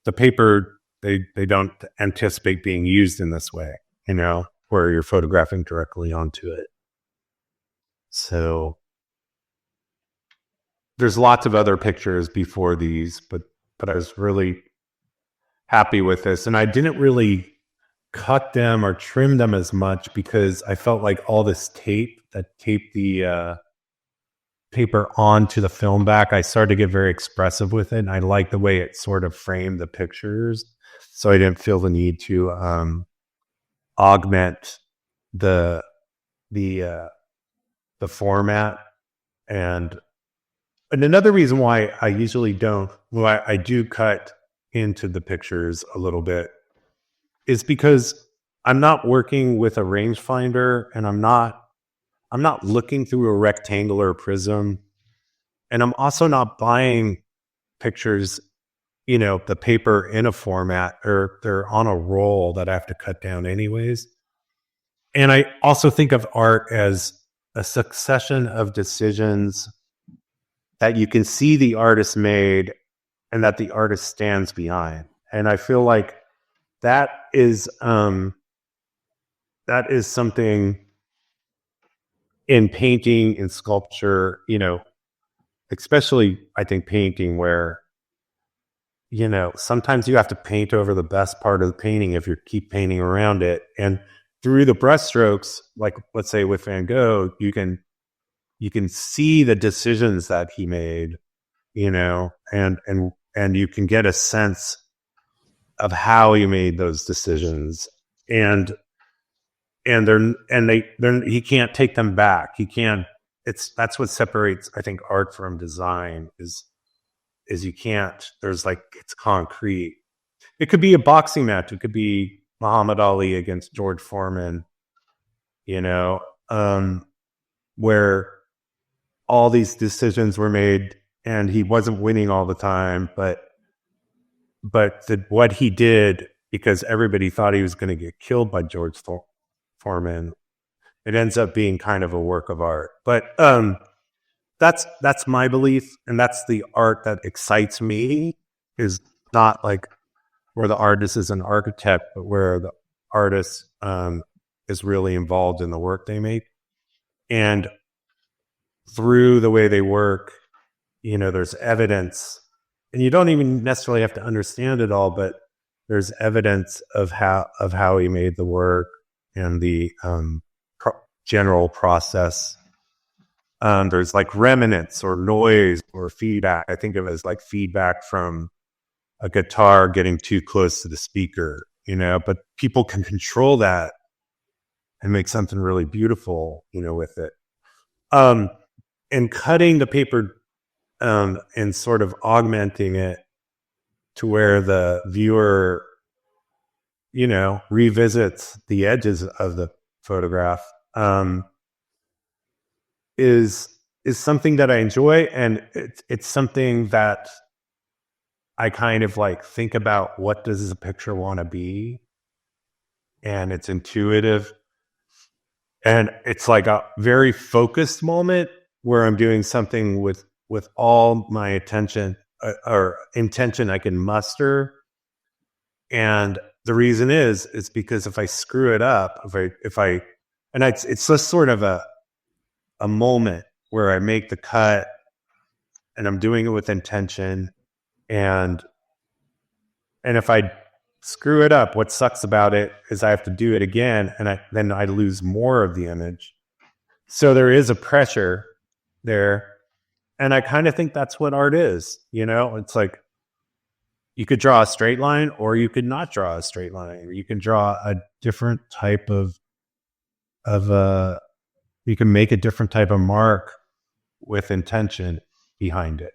the paper, they don't anticipate being used in this way, you know, where you're photographing directly onto it. So there's lots of other pictures before these, but I was really happy with this. And I didn't really cut them or trim them as much, because I felt like all this tape that taped the paper onto the film back, I started to get very expressive with it. And I liked the way it sort of framed the pictures. So I didn't feel the need to augment the format. And another reason why I usually I do cut into the pictures a little bit is because I'm not working with a rangefinder, and I'm not looking through a rectangular prism, and I'm also not buying pictures, the paper in a format, or they're on a roll that I have to cut down anyways. And I also think of art as a succession of decisions that you can see the artist made and that the artist stands behind. And I feel like that is something in painting, in sculpture, especially I think painting, where sometimes you have to paint over the best part of the painting if you keep painting around it. And through the brushstrokes, like let's say with Van Gogh, you can see the decisions that he made, and you can get a sense of how he made those decisions, and he can't take them back. He can't. That's what separates, I think, art from design is you can't. There's it's concrete. It could be a boxing match. It could be Muhammad Ali against George Foreman, where all these decisions were made, and he wasn't winning all the time, but what he did, because everybody thought he was going to get killed by George Foreman, it ends up being kind of a work of art. But that's my belief, and that's the art that excites me, is not where the artist is an architect, but where the artist is really involved in the work they make. And through the way they work, there's evidence, and you don't even necessarily have to understand it all, but there's evidence of how he made the work and the general process. There's remnants or noise or feedback. I think of it as feedback from a guitar getting too close to the speaker, but people can control that and make something really beautiful, with it. And cutting the paper and sort of augmenting it to where the viewer, revisits the edges of the photograph, is something that I enjoy. And it's something that I kind of think about, what does the picture want to be? And it's intuitive. And it's a very focused moment where I'm doing something with all my attention or intention I can muster. And the reason is because if I screw it up, it's just sort of a moment where I make the cut and I'm doing it with intention. And if I screw it up, what sucks about it is I have to do it again, and then I lose more of the image. So there is a pressure there. And I kind of think that's what art is. It's you could draw a straight line, or you could not draw a straight line. Or you can draw a different type you can make a different type of mark with intention behind it.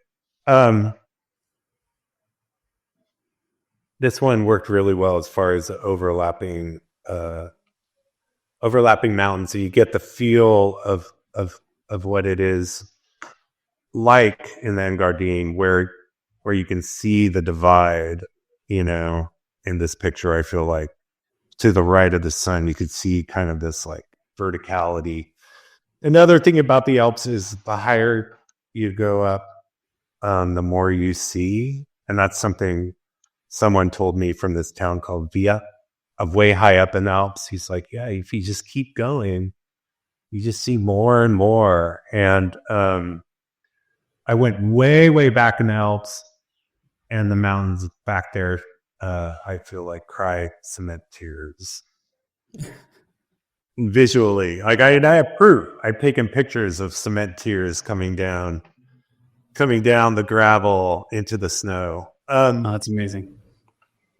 This one worked really well as far as the overlapping mountains. So you get the feel of what it is like in the Engadine, where you can see the divide, in this picture. I feel like to the right of the sun, you could see kind of this verticality. Another thing about the Alps is the higher you go up, the more you see. And that's something someone told me from this town called Via, of way high up in the Alps. He's like, yeah, if you just keep going, you just see more and more. And I went way, way back in the Alps, and the mountains back there, I feel cry cement tears. Visually, I have proof. I've taken pictures of cement tears coming down the gravel into the snow. That's amazing.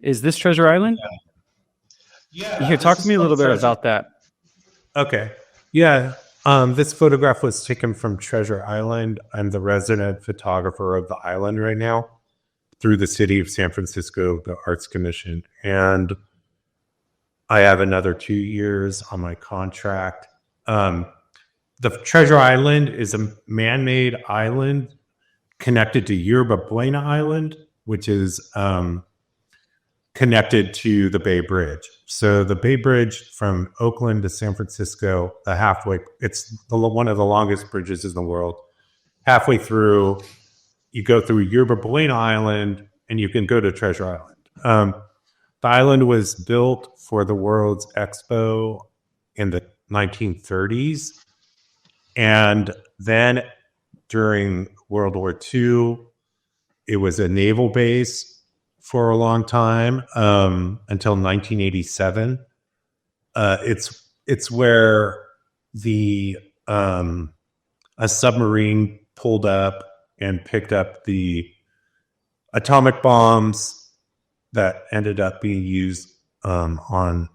Is this Treasure Island? Yeah. Here, talk to me a little bit about that. Okay. Yeah. This photograph was taken from Treasure Island. I'm the resident photographer of the island right now through the city of San Francisco, the Arts Commission. And I have another 2 years on my contract. The Treasure Island is a man-made island connected to Yerba Buena Island, which is connected to the Bay Bridge. So the Bay Bridge from Oakland to San Francisco, it's one of the longest bridges in the world. Halfway through, you go through Yerba Buena Island, and you can go to Treasure Island. The island was built for the World's Expo in the 1930s. And then during World War II, it was a naval base for a long time, until 1987. It's where a submarine pulled up and picked up the atomic bombs that ended up being used on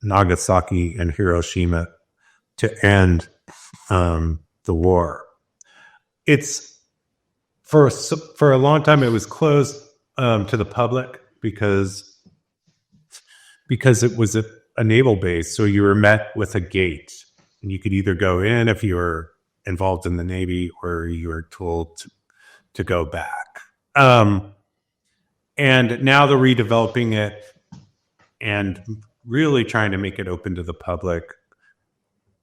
Nagasaki and Hiroshima to end the war. It's for a long time it was closed to the public because it was a naval base. So you were met with a gate, and you could either go in if you were involved in the Navy, or you were told to go back. And now they're redeveloping it and really trying to make it open to the public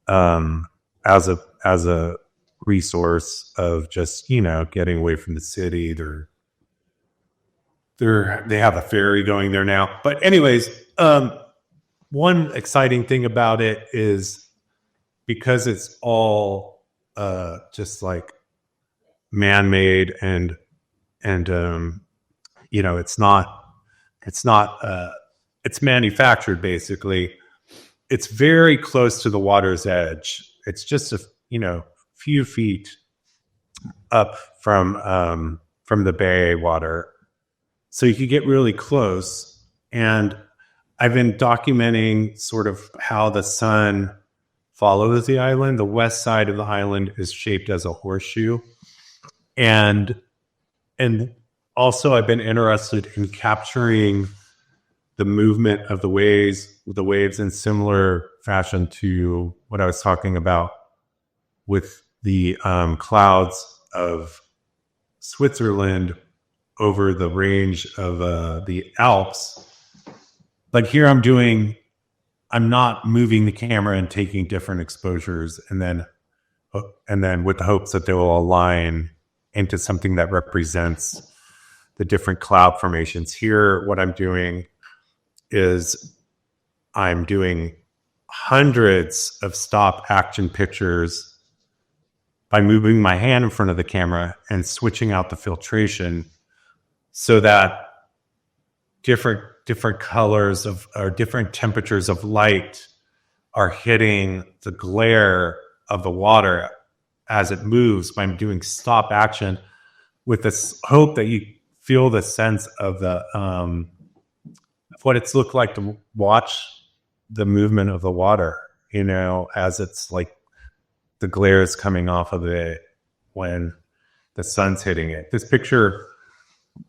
as a resource of just, getting away from the city. They have a ferry going there now. But anyways, one exciting thing about it is because it's all just like man-made and it's manufactured basically. It's very close to the water's edge. It's just a few feet up from the bay water. So you could get really close. And I've been documenting sort of how the sun follows the island. The west side of the island is shaped as a horseshoe. And also I've been interested in capturing the movement of the waves in similar fashion to what I was talking about with the clouds of Switzerland over the range of the Alps. But here I'm not moving the camera and taking different exposures and then with the hopes that they will align into something that represents the different cloud formations. Here, what I'm doing is I'm doing hundreds of stop action pictures by moving my hand in front of the camera and switching out the filtration so that different colors or different temperatures of light are hitting the glare of the water as it moves by doing stop action, with this hope that you feel the sense of what it's looked like to watch the movement of the water, as it's like the glare is coming off of it when the sun's hitting it. This picture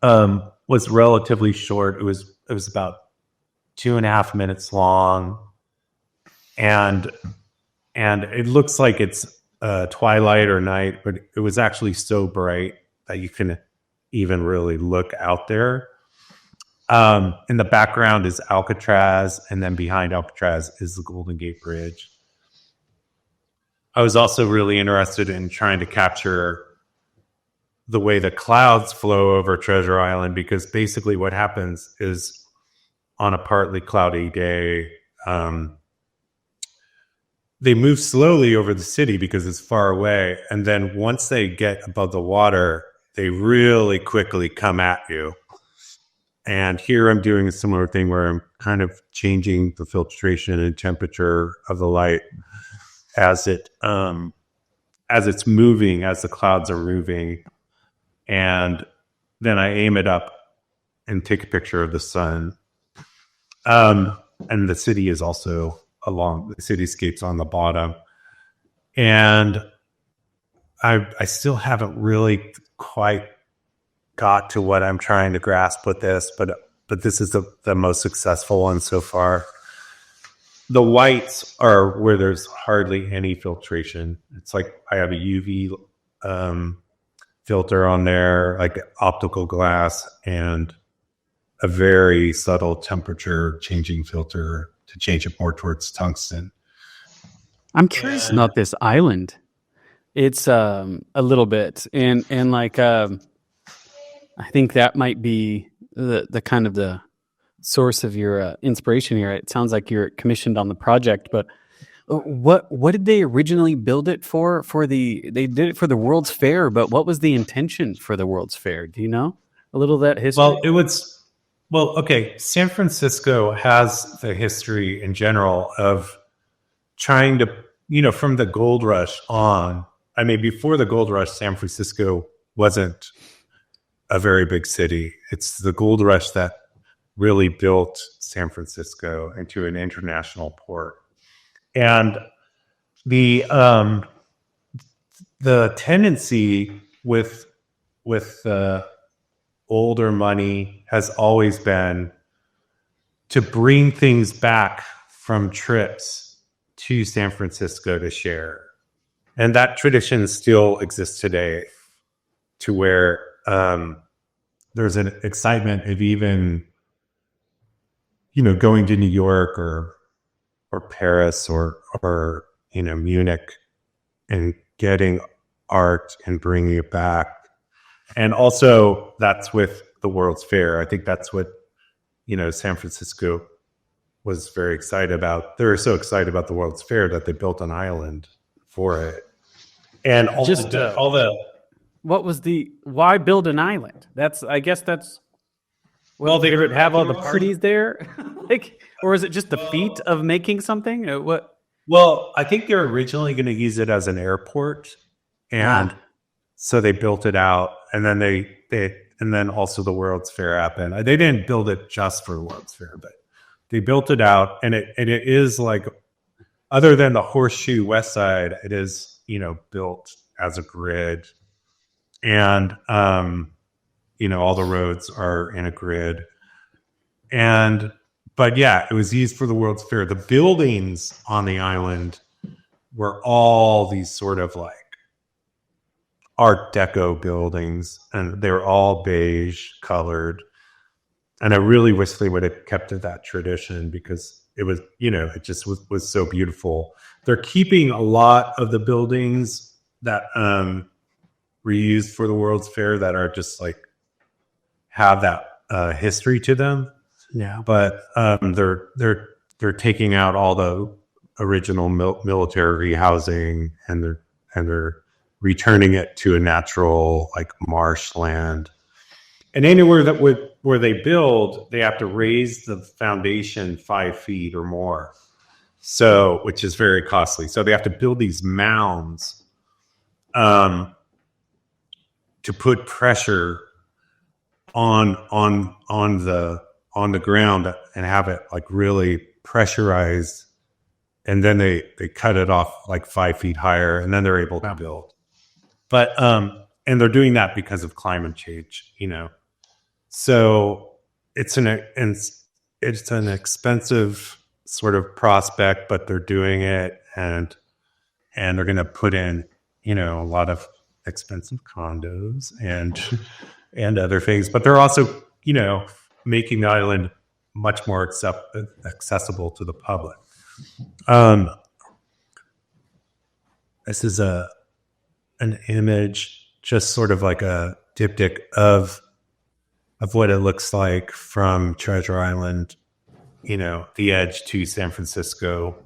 was relatively short. It was about 2.5 minutes long, and it looks like it's twilight or night, but it was actually so bright that you can even really look out there. In the background is Alcatraz, and then behind Alcatraz is the Golden Gate Bridge. I was also really interested in trying to capture the way the clouds flow over Treasure Island, because basically what happens is on a partly cloudy day, they move slowly over the city because it's far away. And then once they get above the water, they really quickly come at you. And here I'm doing a similar thing where I'm kind of changing the filtration and temperature of the light as it's moving, as the clouds are moving. And then I aim it up and take a picture of the sun. And the city is also along, the cityscape's on the bottom. And I still haven't really quite got to what I'm trying to grasp with this, but this is the most successful one so far. The whites are where there's hardly any filtration. It's like I have a UV filter on there, like optical glass, and a very subtle temperature changing filter to change it more towards tungsten. I'm curious about this island. It's a little bit, and like I think that might be the kind of the source of your inspiration here. It sounds like you're commissioned on the project, but what did they originally build it for? They did it for the World's Fair, but what was the intention for the World's Fair? Do you know a little of that history? Okay. San Francisco has the history in general of trying to, from the gold rush on. I mean, before the gold rush, San Francisco wasn't a very big city. It's the gold rush that really built San Francisco into an international port. And the tendency with older money has always been to bring things back from trips to San Francisco to share. And that tradition still exists today, to where there's an excitement of even, going to New York or Paris or Munich and getting art and bringing it back. And also that's with the World's Fair. I think that's what, San Francisco was very excited about. They were so excited about the World's Fair that they built an island for it. And why build an island? They would have all the parties there, or is it just the feat of making something? What? Well, I think they're originally going to use it as an airport, and so they built it out, and then and then also the World's Fair happened. They didn't build it just for the World's Fair, but they built it out, and it is like, other than the Horseshoe West Side, it is built as a grid, and all the roads are in a grid, but it was used for the World's Fair. The buildings on the island were all these sort of like Art Deco buildings, and they were all beige colored. And I really wish they would have kept to that tradition, because it was, it just was so beautiful. They're keeping a lot of the buildings that were used for the World's Fair that are just like have that history to them. Yeah, but they're taking out all the original military housing, and they're returning it to a natural like marshland. And anywhere where they build, they have to raise the foundation 5 feet or more, which is very costly. So they have to build these mounds to put pressure on the ground and have it like really pressurized, and then they cut it off like 5 feet higher, and then they're able to build. But and they're doing that because of climate change, So it's an expensive sort of prospect, but they're doing it, and they're going to put in a lot of expensive condos and other things, but they're also making the island much more accessible to the public. This is an image, just sort of like a diptych of what it looks like from Treasure Island, the edge to San Francisco.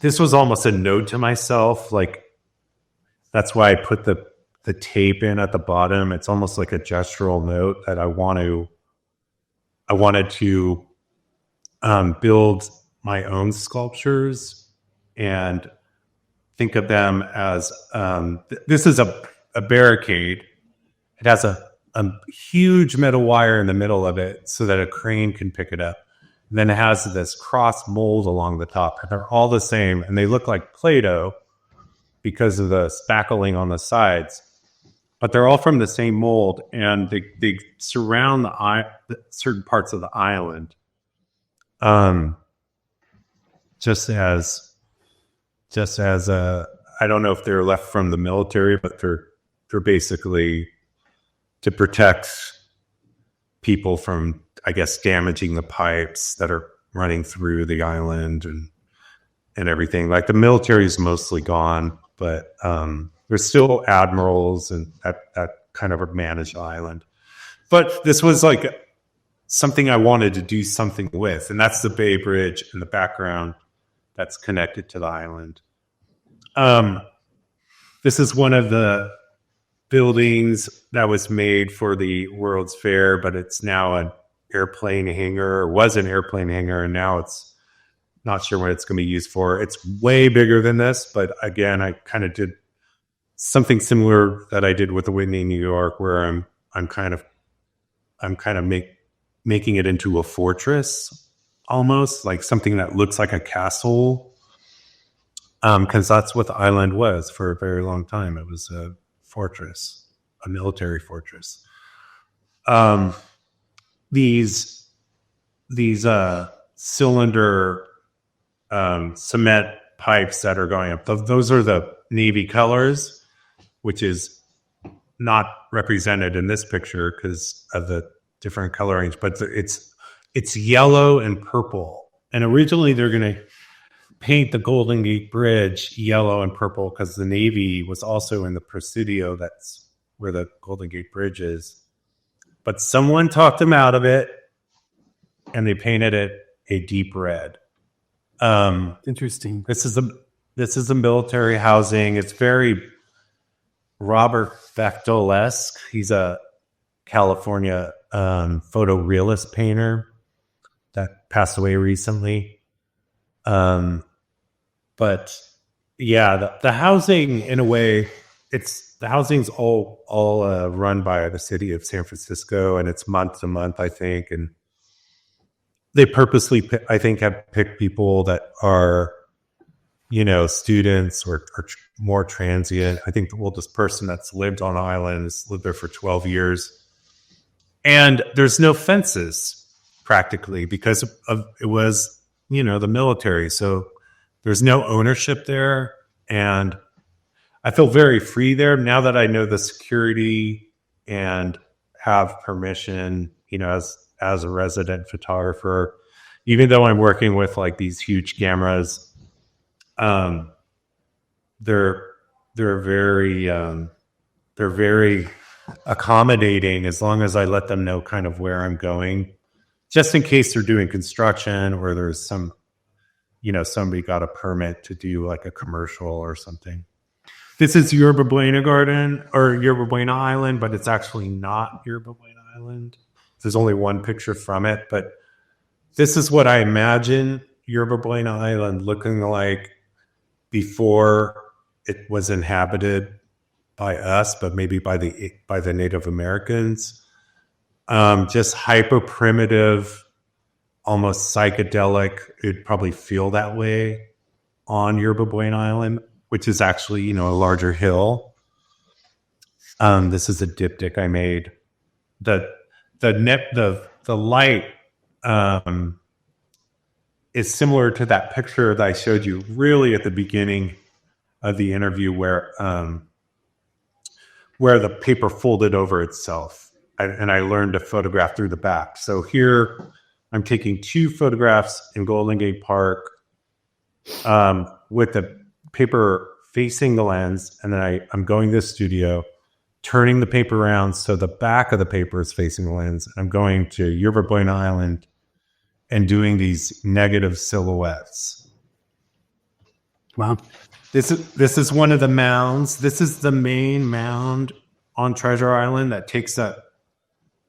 This was almost a note to myself. Like, that's why I put the tape in at the bottom. It's almost like a gestural note that I wanted to build my own sculptures and think of them as, this is a barricade. It has a huge metal wire in the middle of it so that a crane can pick it up. And then it has this cross mold along the top, and they're all the same, and they look like Play-Doh because of the spackling on the sides. But they're all from the same mold, and they surround the certain parts of the island, just as I don't know if they're left from the military, but they're basically to protect people from, I guess, damaging the pipes that are running through the island and everything. Like the military is mostly gone, but there's still admirals and that kind of manage the island. But this was like something I wanted to do something with, and that's the Bay Bridge in the background that's connected to the island. This is one of the buildings that was made for the World's Fair, but it's now an airplane hangar, or was an airplane hangar, and now it's not sure what it's going to be used for. It's way bigger than this, but again, I kind of did something similar that I did with the Whitney, New York, where I'm kind of making it into a fortress, almost like something that looks like a castle, because that's what the island was for a very long time. It was a fortress, a military fortress. These cylinder cement pipes that are going up, those are the Navy colors, which is not represented in this picture because of the different colorings, but it's yellow and purple. And originally they're going to paint the Golden Gate Bridge yellow and purple because the Navy was also in the Presidio. That's where the Golden Gate Bridge is. But someone talked them out of it, and they painted it a deep red. Interesting. This is a military housing. It's very Robert Bechtel-esque. He's a California photorealist painter that passed away recently. But yeah, the housing, in a way, the housing's all run by the city of San Francisco, and it's month to month, I think. And they purposely, I think, have picked people that are, students or more transient. I think the oldest person that's lived on the island has lived there for 12 years. And there's no fences practically because it was, the military. So there's no ownership there. And I feel very free there now that I know the security and have permission, as a resident photographer. Even though I'm working with like these huge cameras, they're very accommodating as long as I let them know kind of where I'm going, just in case they're doing construction or there's some, somebody got a permit to do like a commercial or something. This is Yerba Buena Garden or Yerba Buena Island, but it's actually not Yerba Buena Island. There's only one picture from it, but this is what I imagine Yerba Buena Island looking like before it was inhabited by us, but maybe by the Native Americans. Just hyper primitive, almost psychedelic. It'd probably feel that way on Yerba Buena Island, which is actually, a larger hill. This is a diptych I made. The light is similar to that picture that I showed you really at the beginning of the interview where the paper folded over itself. And I learned to photograph through the back. So here I'm taking 2 photographs in Golden Gate Park with the paper facing the lens. And then I'm going to the studio, turning the paper around so the back of the paper is facing the lens. I'm going to Yerba Buena Island and doing these negative silhouettes. Wow. This is one of the mounds. This is the main mound on Treasure Island that takes up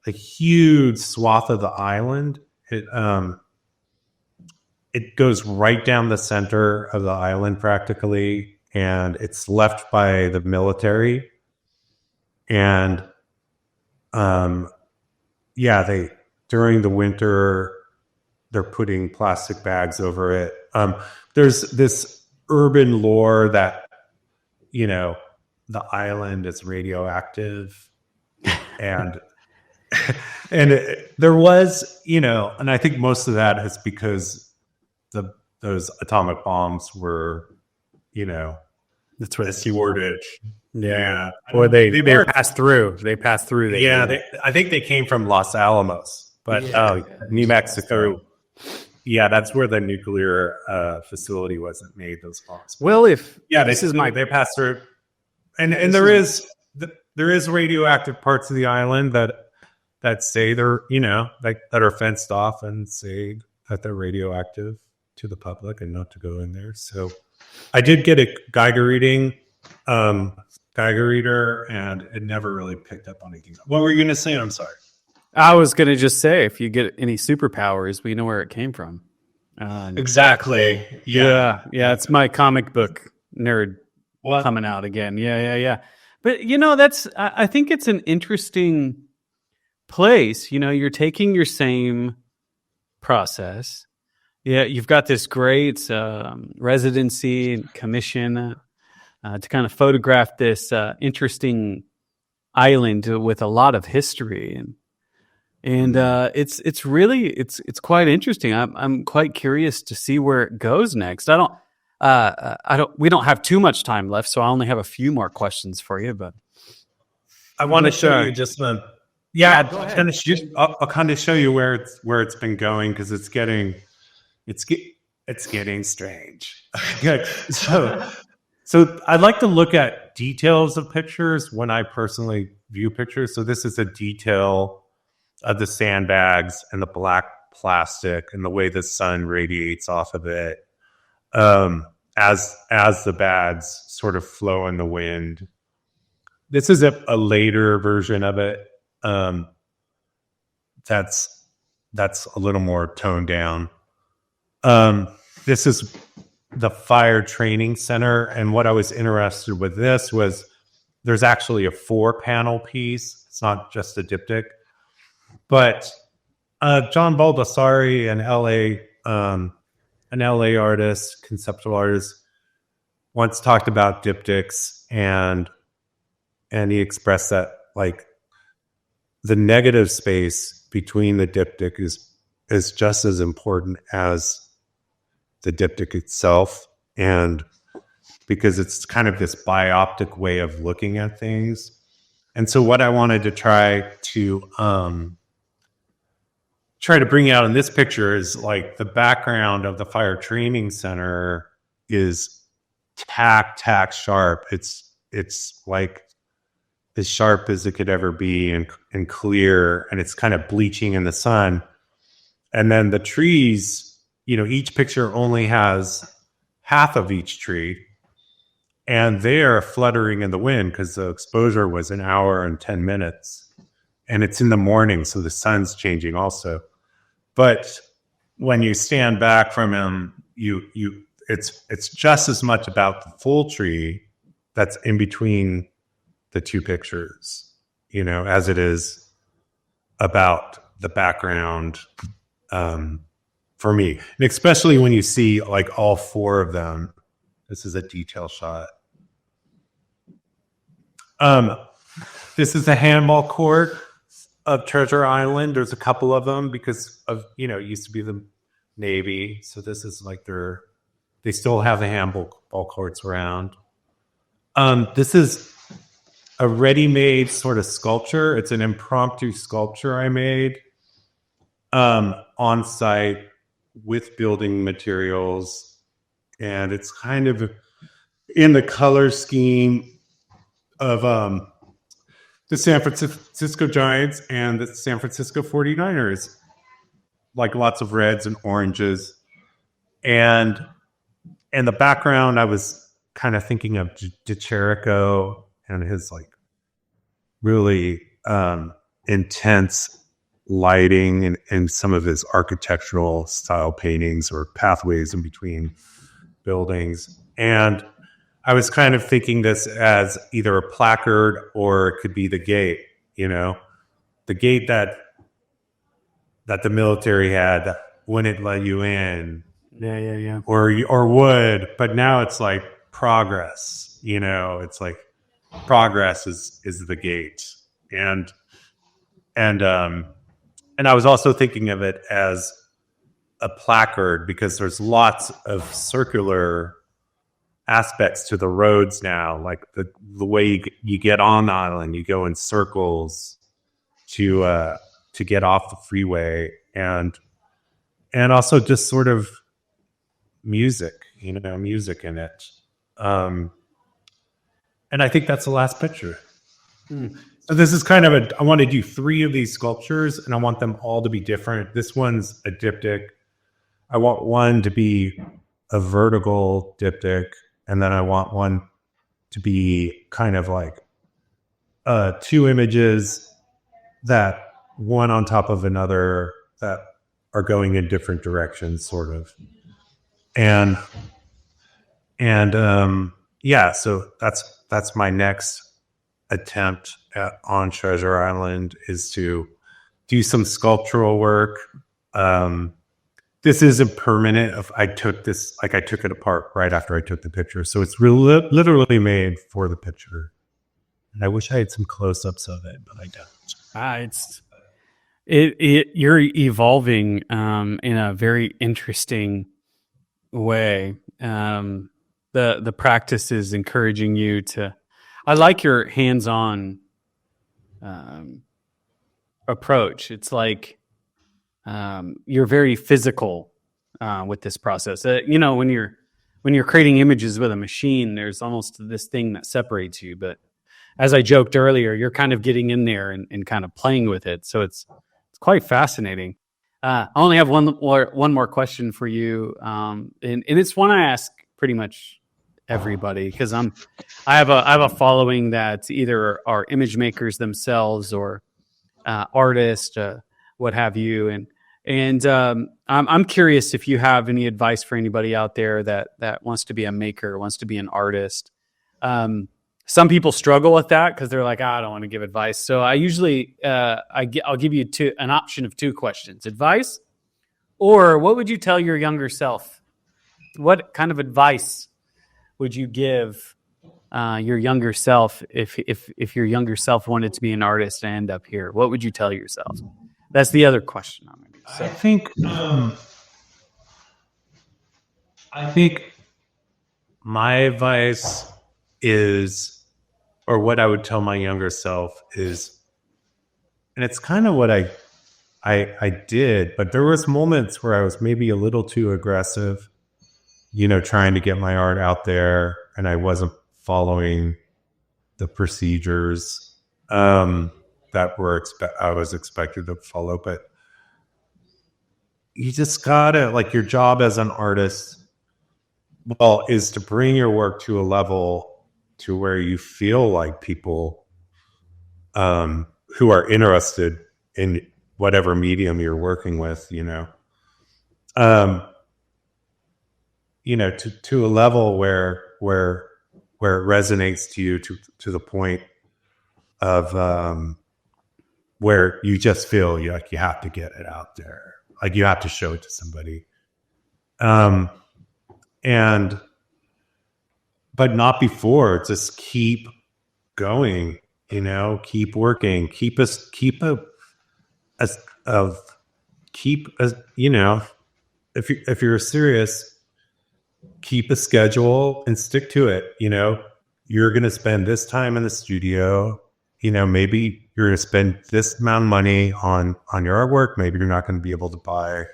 a huge swath of the island. It goes right down the center of the island practically, and it's left by the military. And during the winter, they're putting plastic bags over it. There's this urban lore that, the island is radioactive. And there was, and I think most of that is because those atomic bombs were, That's where the Swordage. Yeah. Or they pass through. They pass through. I think they came from Los Alamos, but New Mexico. Yeah, that's where the nuclear facility was that made those bombs. Well, they pass through, and there is radioactive parts of the island that say they're that are fenced off and say that they're radioactive to the public and not to go in there. So I did get a Geiger reader, and it never really picked up on anything. What were you going to say? I'm sorry. I was going to just say, if you get any superpowers, we know where it came from. Exactly. Yeah. It's my comic book nerd coming out again. Yeah. But I think it's an interesting place. You're taking your same process. Yeah, you've got this great residency and commission to kind of photograph this interesting island with a lot of history, and it's really quite interesting. I'm quite curious to see where it goes next. We don't have too much time left, so I only have a few more questions for you. But I want to show you just I'll kind of show you where it's been going, because it's getting strange. So I'd like to look at details of pictures when I personally view pictures. So this is a detail of the sandbags and the black plastic and the way the sun radiates off of it as the bags sort of flow in the wind. This is a later version of it. That's a little more toned down. This is the fire training center, and what I was interested with this was there's actually a 4-panel piece. It's not just a diptych, but John Baldessari, an LA artist, conceptual artist, once talked about diptychs, and he expressed that like the negative space between the diptych is just as important as the diptych itself, and because it's kind of this bioptic way of looking at things. And so what I wanted to try to bring out in this picture is like the background of the fire training center is tack sharp. It's like as sharp as it could ever be, and clear, and it's kind of bleaching in the sun. And then the trees, each picture only has half of each tree, and they are fluttering in the wind because the exposure was 1 hour and 10 minutes, and it's in the morning, so the sun's changing also. But when you stand back from them, it's just as much about the full tree that's in between the two pictures, as it is about the background. For me, and especially when you see like all 4 of them. This is a detail shot. This is a handball court of Treasure Island. There's a couple of them because of it used to be the Navy, so this is like they still have the handball courts around. This is a ready-made sort of sculpture. It's an impromptu sculpture I made on site with building materials, and it's kind of in the color scheme of the San Francisco Giants and the San Francisco 49ers, like lots of reds and oranges. And in the background, I was kind of thinking of DeCherico and his like really intense lighting and some of his architectural style paintings or pathways in between buildings. And I was kind of thinking this as either a placard or it could be the gate, the gate that the military had that wouldn't let you in. Yeah. Or would, but now it's like progress, it's like progress is the gate. And I was also thinking of it as a placard because there's lots of circular aspects to the roads now, like the way you get on the island, you go in circles to get off the freeway, and also just sort of music in it. And I think that's the last picture. So this is kind of I want to do 3 of these sculptures, and I want them all to be different. This one's a diptych. I want one to be a vertical diptych, and then I want one to be kind of like 2 images that one on top of another that are going in different directions, sort of. And so that's my next attempt on Treasure Island, is to do some sculptural work. This isn't permanent. I took it apart right after I took the picture, so it's literally made for the picture. And I wish I had some close-ups of it, but I don't. You're evolving in a very interesting way. The practice is encouraging you to. I like your hands-on approach. It's like you're very physical with this process. When you're creating images with a machine, there's almost this thing that separates you. But as I joked earlier, you're kind of getting in there and kind of playing with it. So it's quite fascinating. I only have one more question for you, and it's one I ask pretty much everybody, because I have a following that either are image makers themselves or artists, what have you, and I'm curious if you have any advice for anybody out there that wants to be a maker, wants to be an artist. Some people struggle with that because they're like, I don't want to give advice. So I usually I'll give you an option of 2 questions: advice, or what would you tell your younger self? What kind of advice would you give your younger self if your younger self wanted to be an artist and end up here? What would you tell yourself? That's the other question. So. I think my advice is, or what I would tell my younger self is, and it's kind of what I did, but there was moments where I was maybe a little too aggressive, trying to get my art out there, and I wasn't following the procedures that I was expected to follow. But you just gotta, like, your job as an artist, is to bring your work to a level to where you feel like people who are interested in whatever medium you're working with, to a level where it resonates to you to the point of where you just feel like you have to get it out there, like you have to show it to somebody, but not before. Just keep going, keep working, if you're serious, keep a schedule and stick to it. You're going to spend this time in the studio. Maybe you're going to spend this amount of money on your artwork. Maybe you're not going to be able to buy,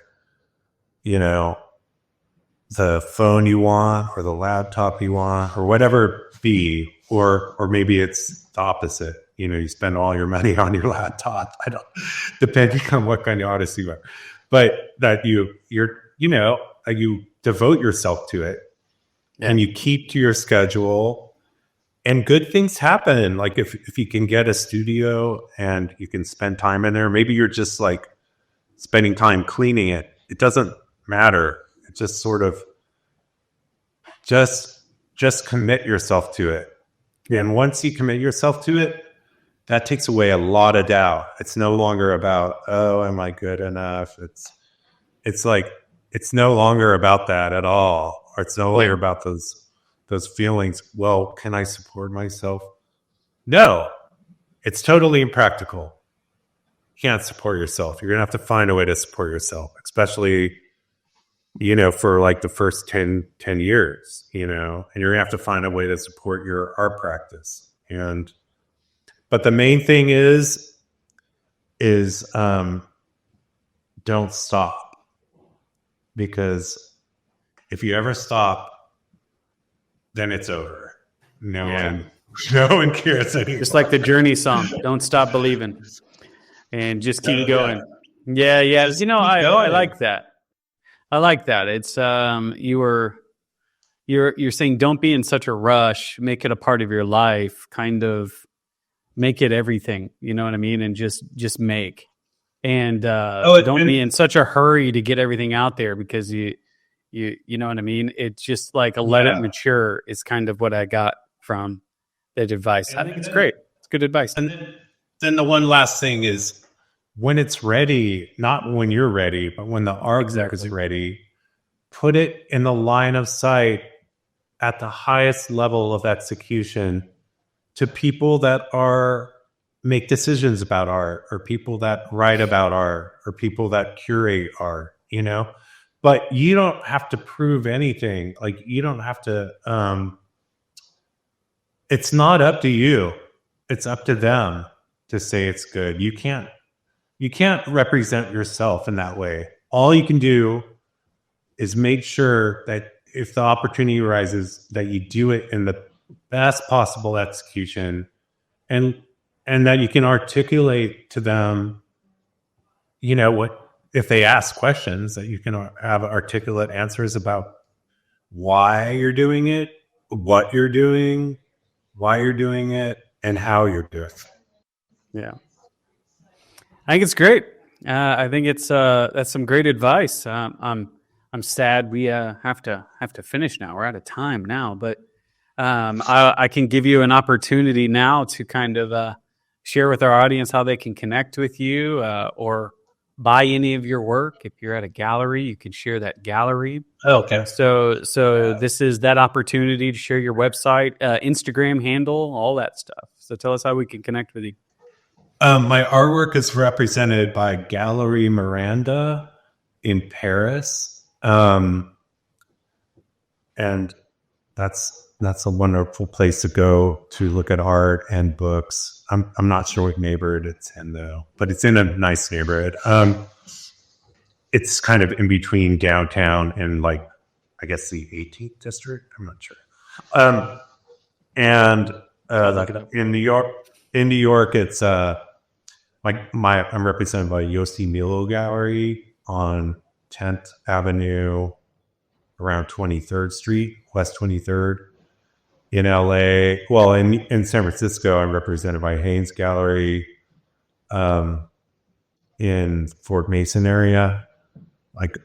the phone you want or the laptop you want or whatever it be, or maybe it's the opposite. You spend all your money on your laptop. Depending on what kind of artist you are, but that you devote yourself to it, and you keep to your schedule, and good things happen. Like if you can get a studio and you can spend time in there, maybe you're just like spending time cleaning it. It doesn't matter. It just sort of just commit yourself to it. And once you commit yourself to it, that takes away a lot of doubt. It's no longer about, am I good enough? It's like, it's no longer about that at all. Or it's no longer about those feelings. Well, can I support myself? No, it's totally impractical. You can't support yourself. You're going to have to find a way to support yourself, especially for like the first 10 years, and you're gonna have to find a way to support your art practice. But the main thing is don't stop, because if you ever stop, then it's over. No one cares anymore. Just like the Journey song, "Don't Stop Believing," and just keep going. Yeah. I like that. I like that. It's you're saying don't be in such a rush. Make it a part of your life. Kind of make it everything. You know what I mean? And just make. And don't be in such a hurry to get everything out there, because you know what I mean? It's just like let it mature is kind of what I got from that advice. I think it's great. It's good advice. And then the one last thing is, when it's ready, not when you're ready, but when the artwork is ready, put it in the line of sight at the highest level of execution to people that make decisions about art, or people that write about art, or people that curate art, but you don't have to prove anything. Like, you don't have to, it's not up to you. It's up to them to say it's good. You can't represent yourself in that way. All you can do is make sure that if the opportunity arises, that you do it in the best possible execution, and that you can articulate to them, what, if they ask questions, that you can have articulate answers about why you're doing it, what you're doing, why you're doing it, and how you're doing it. Yeah. I think it's great. I think it's that's some great advice. I'm sad we have to finish now. We're out of time now, but I can give you an opportunity now to kind of share with our audience how they can connect with you, or buy any of your work. If you're at a gallery, you can share that gallery. Oh, okay. So this is that opportunity to share your website, Instagram handle, all that stuff. So tell us how we can connect with you. My artwork is represented by Gallery Miranda in Paris. And that's a wonderful place to go to look at art and books. I'm not sure what neighborhood it's in, though, but it's in a nice neighborhood. It's kind of in between downtown and, like, I guess the 18th district. I'm not sure. In New York, it's I'm represented by Yossi Milo Gallery on 10th Avenue, around 23rd Street, West 23rd. In LA, in San Francisco, I'm represented by Haynes Gallery. In Fort Mason area, like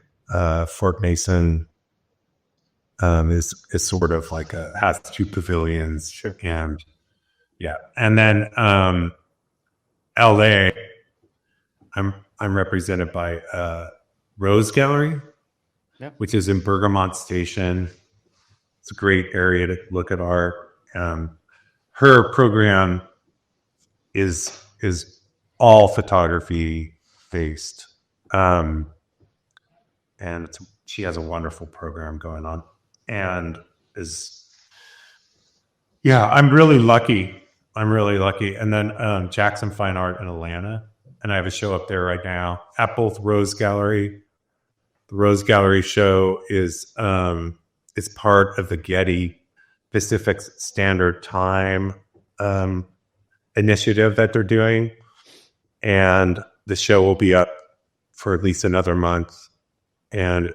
Fort Mason is sort of like has two pavilions. Sure. And then LA, I'm represented by Rose Gallery, which is in Bergamot Station. It's a great area to look at art. Her program is all photography based, and she has a wonderful program going on. And I'm really lucky. And then Jackson Fine Art in Atlanta, and I have a show up there right now at both Rose Gallery. The Rose Gallery show is part of the Getty Pacific Standard Time initiative that they're doing, and the show will be up for at least another month. And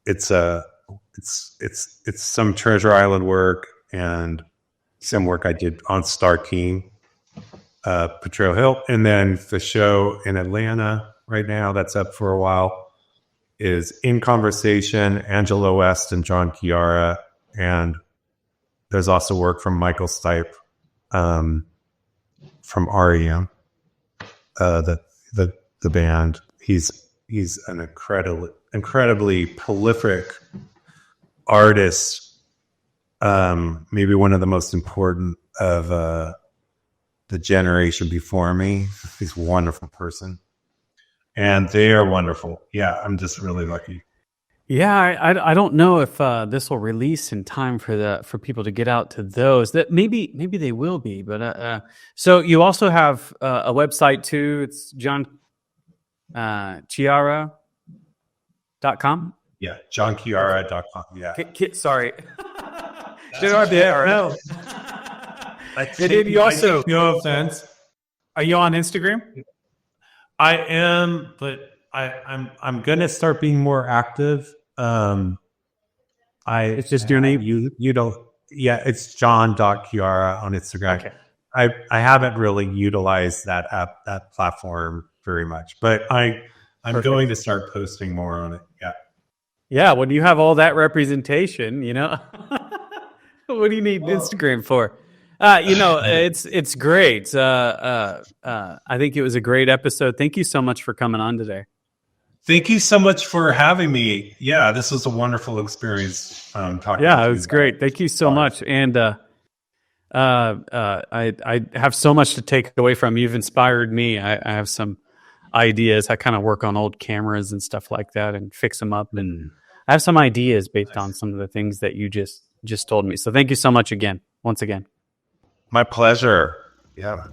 it's some Treasure Island work and some work I did on Star King, Potrero Hill, and then the show in Atlanta right now that's up for a while is In Conversation, Angela West and John Chiara. And there's also work from Michael Stipe from REM, the band. He's an incredibly prolific artist, maybe one of the most important of the generation before me. He's a wonderful person. And they are wonderful. Yeah, I'm just really lucky. Yeah, I don't know if this will release in time for people to get out to those. That maybe they will be, but so you also have a website too. It's John Chiara.com. Yeah, johnchiara.com. Yeah. Sorry. No. You also no offense. are you on Instagram? I am, but I'm gonna start being more active. It's just your name. You don't. Yeah, it's John.Chiara on Instagram. Okay. I haven't really utilized that platform very much, but I'm Perfect. going to start posting more on it. Yeah. Yeah, when you have all that representation, what do you need Instagram for? It's great. I think it was a great episode. Thank you so much for coming on today. Thank you so much for having me. Yeah, this was a wonderful experience. Talking. Yeah, it was great. Thank you so much. And I have so much to take away from you. You've inspired me. I have some ideas. I kind of work on old cameras and stuff like that and fix them up. And I have some ideas based on some of the things that you just told me. So thank you so much once again. My pleasure. Yeah.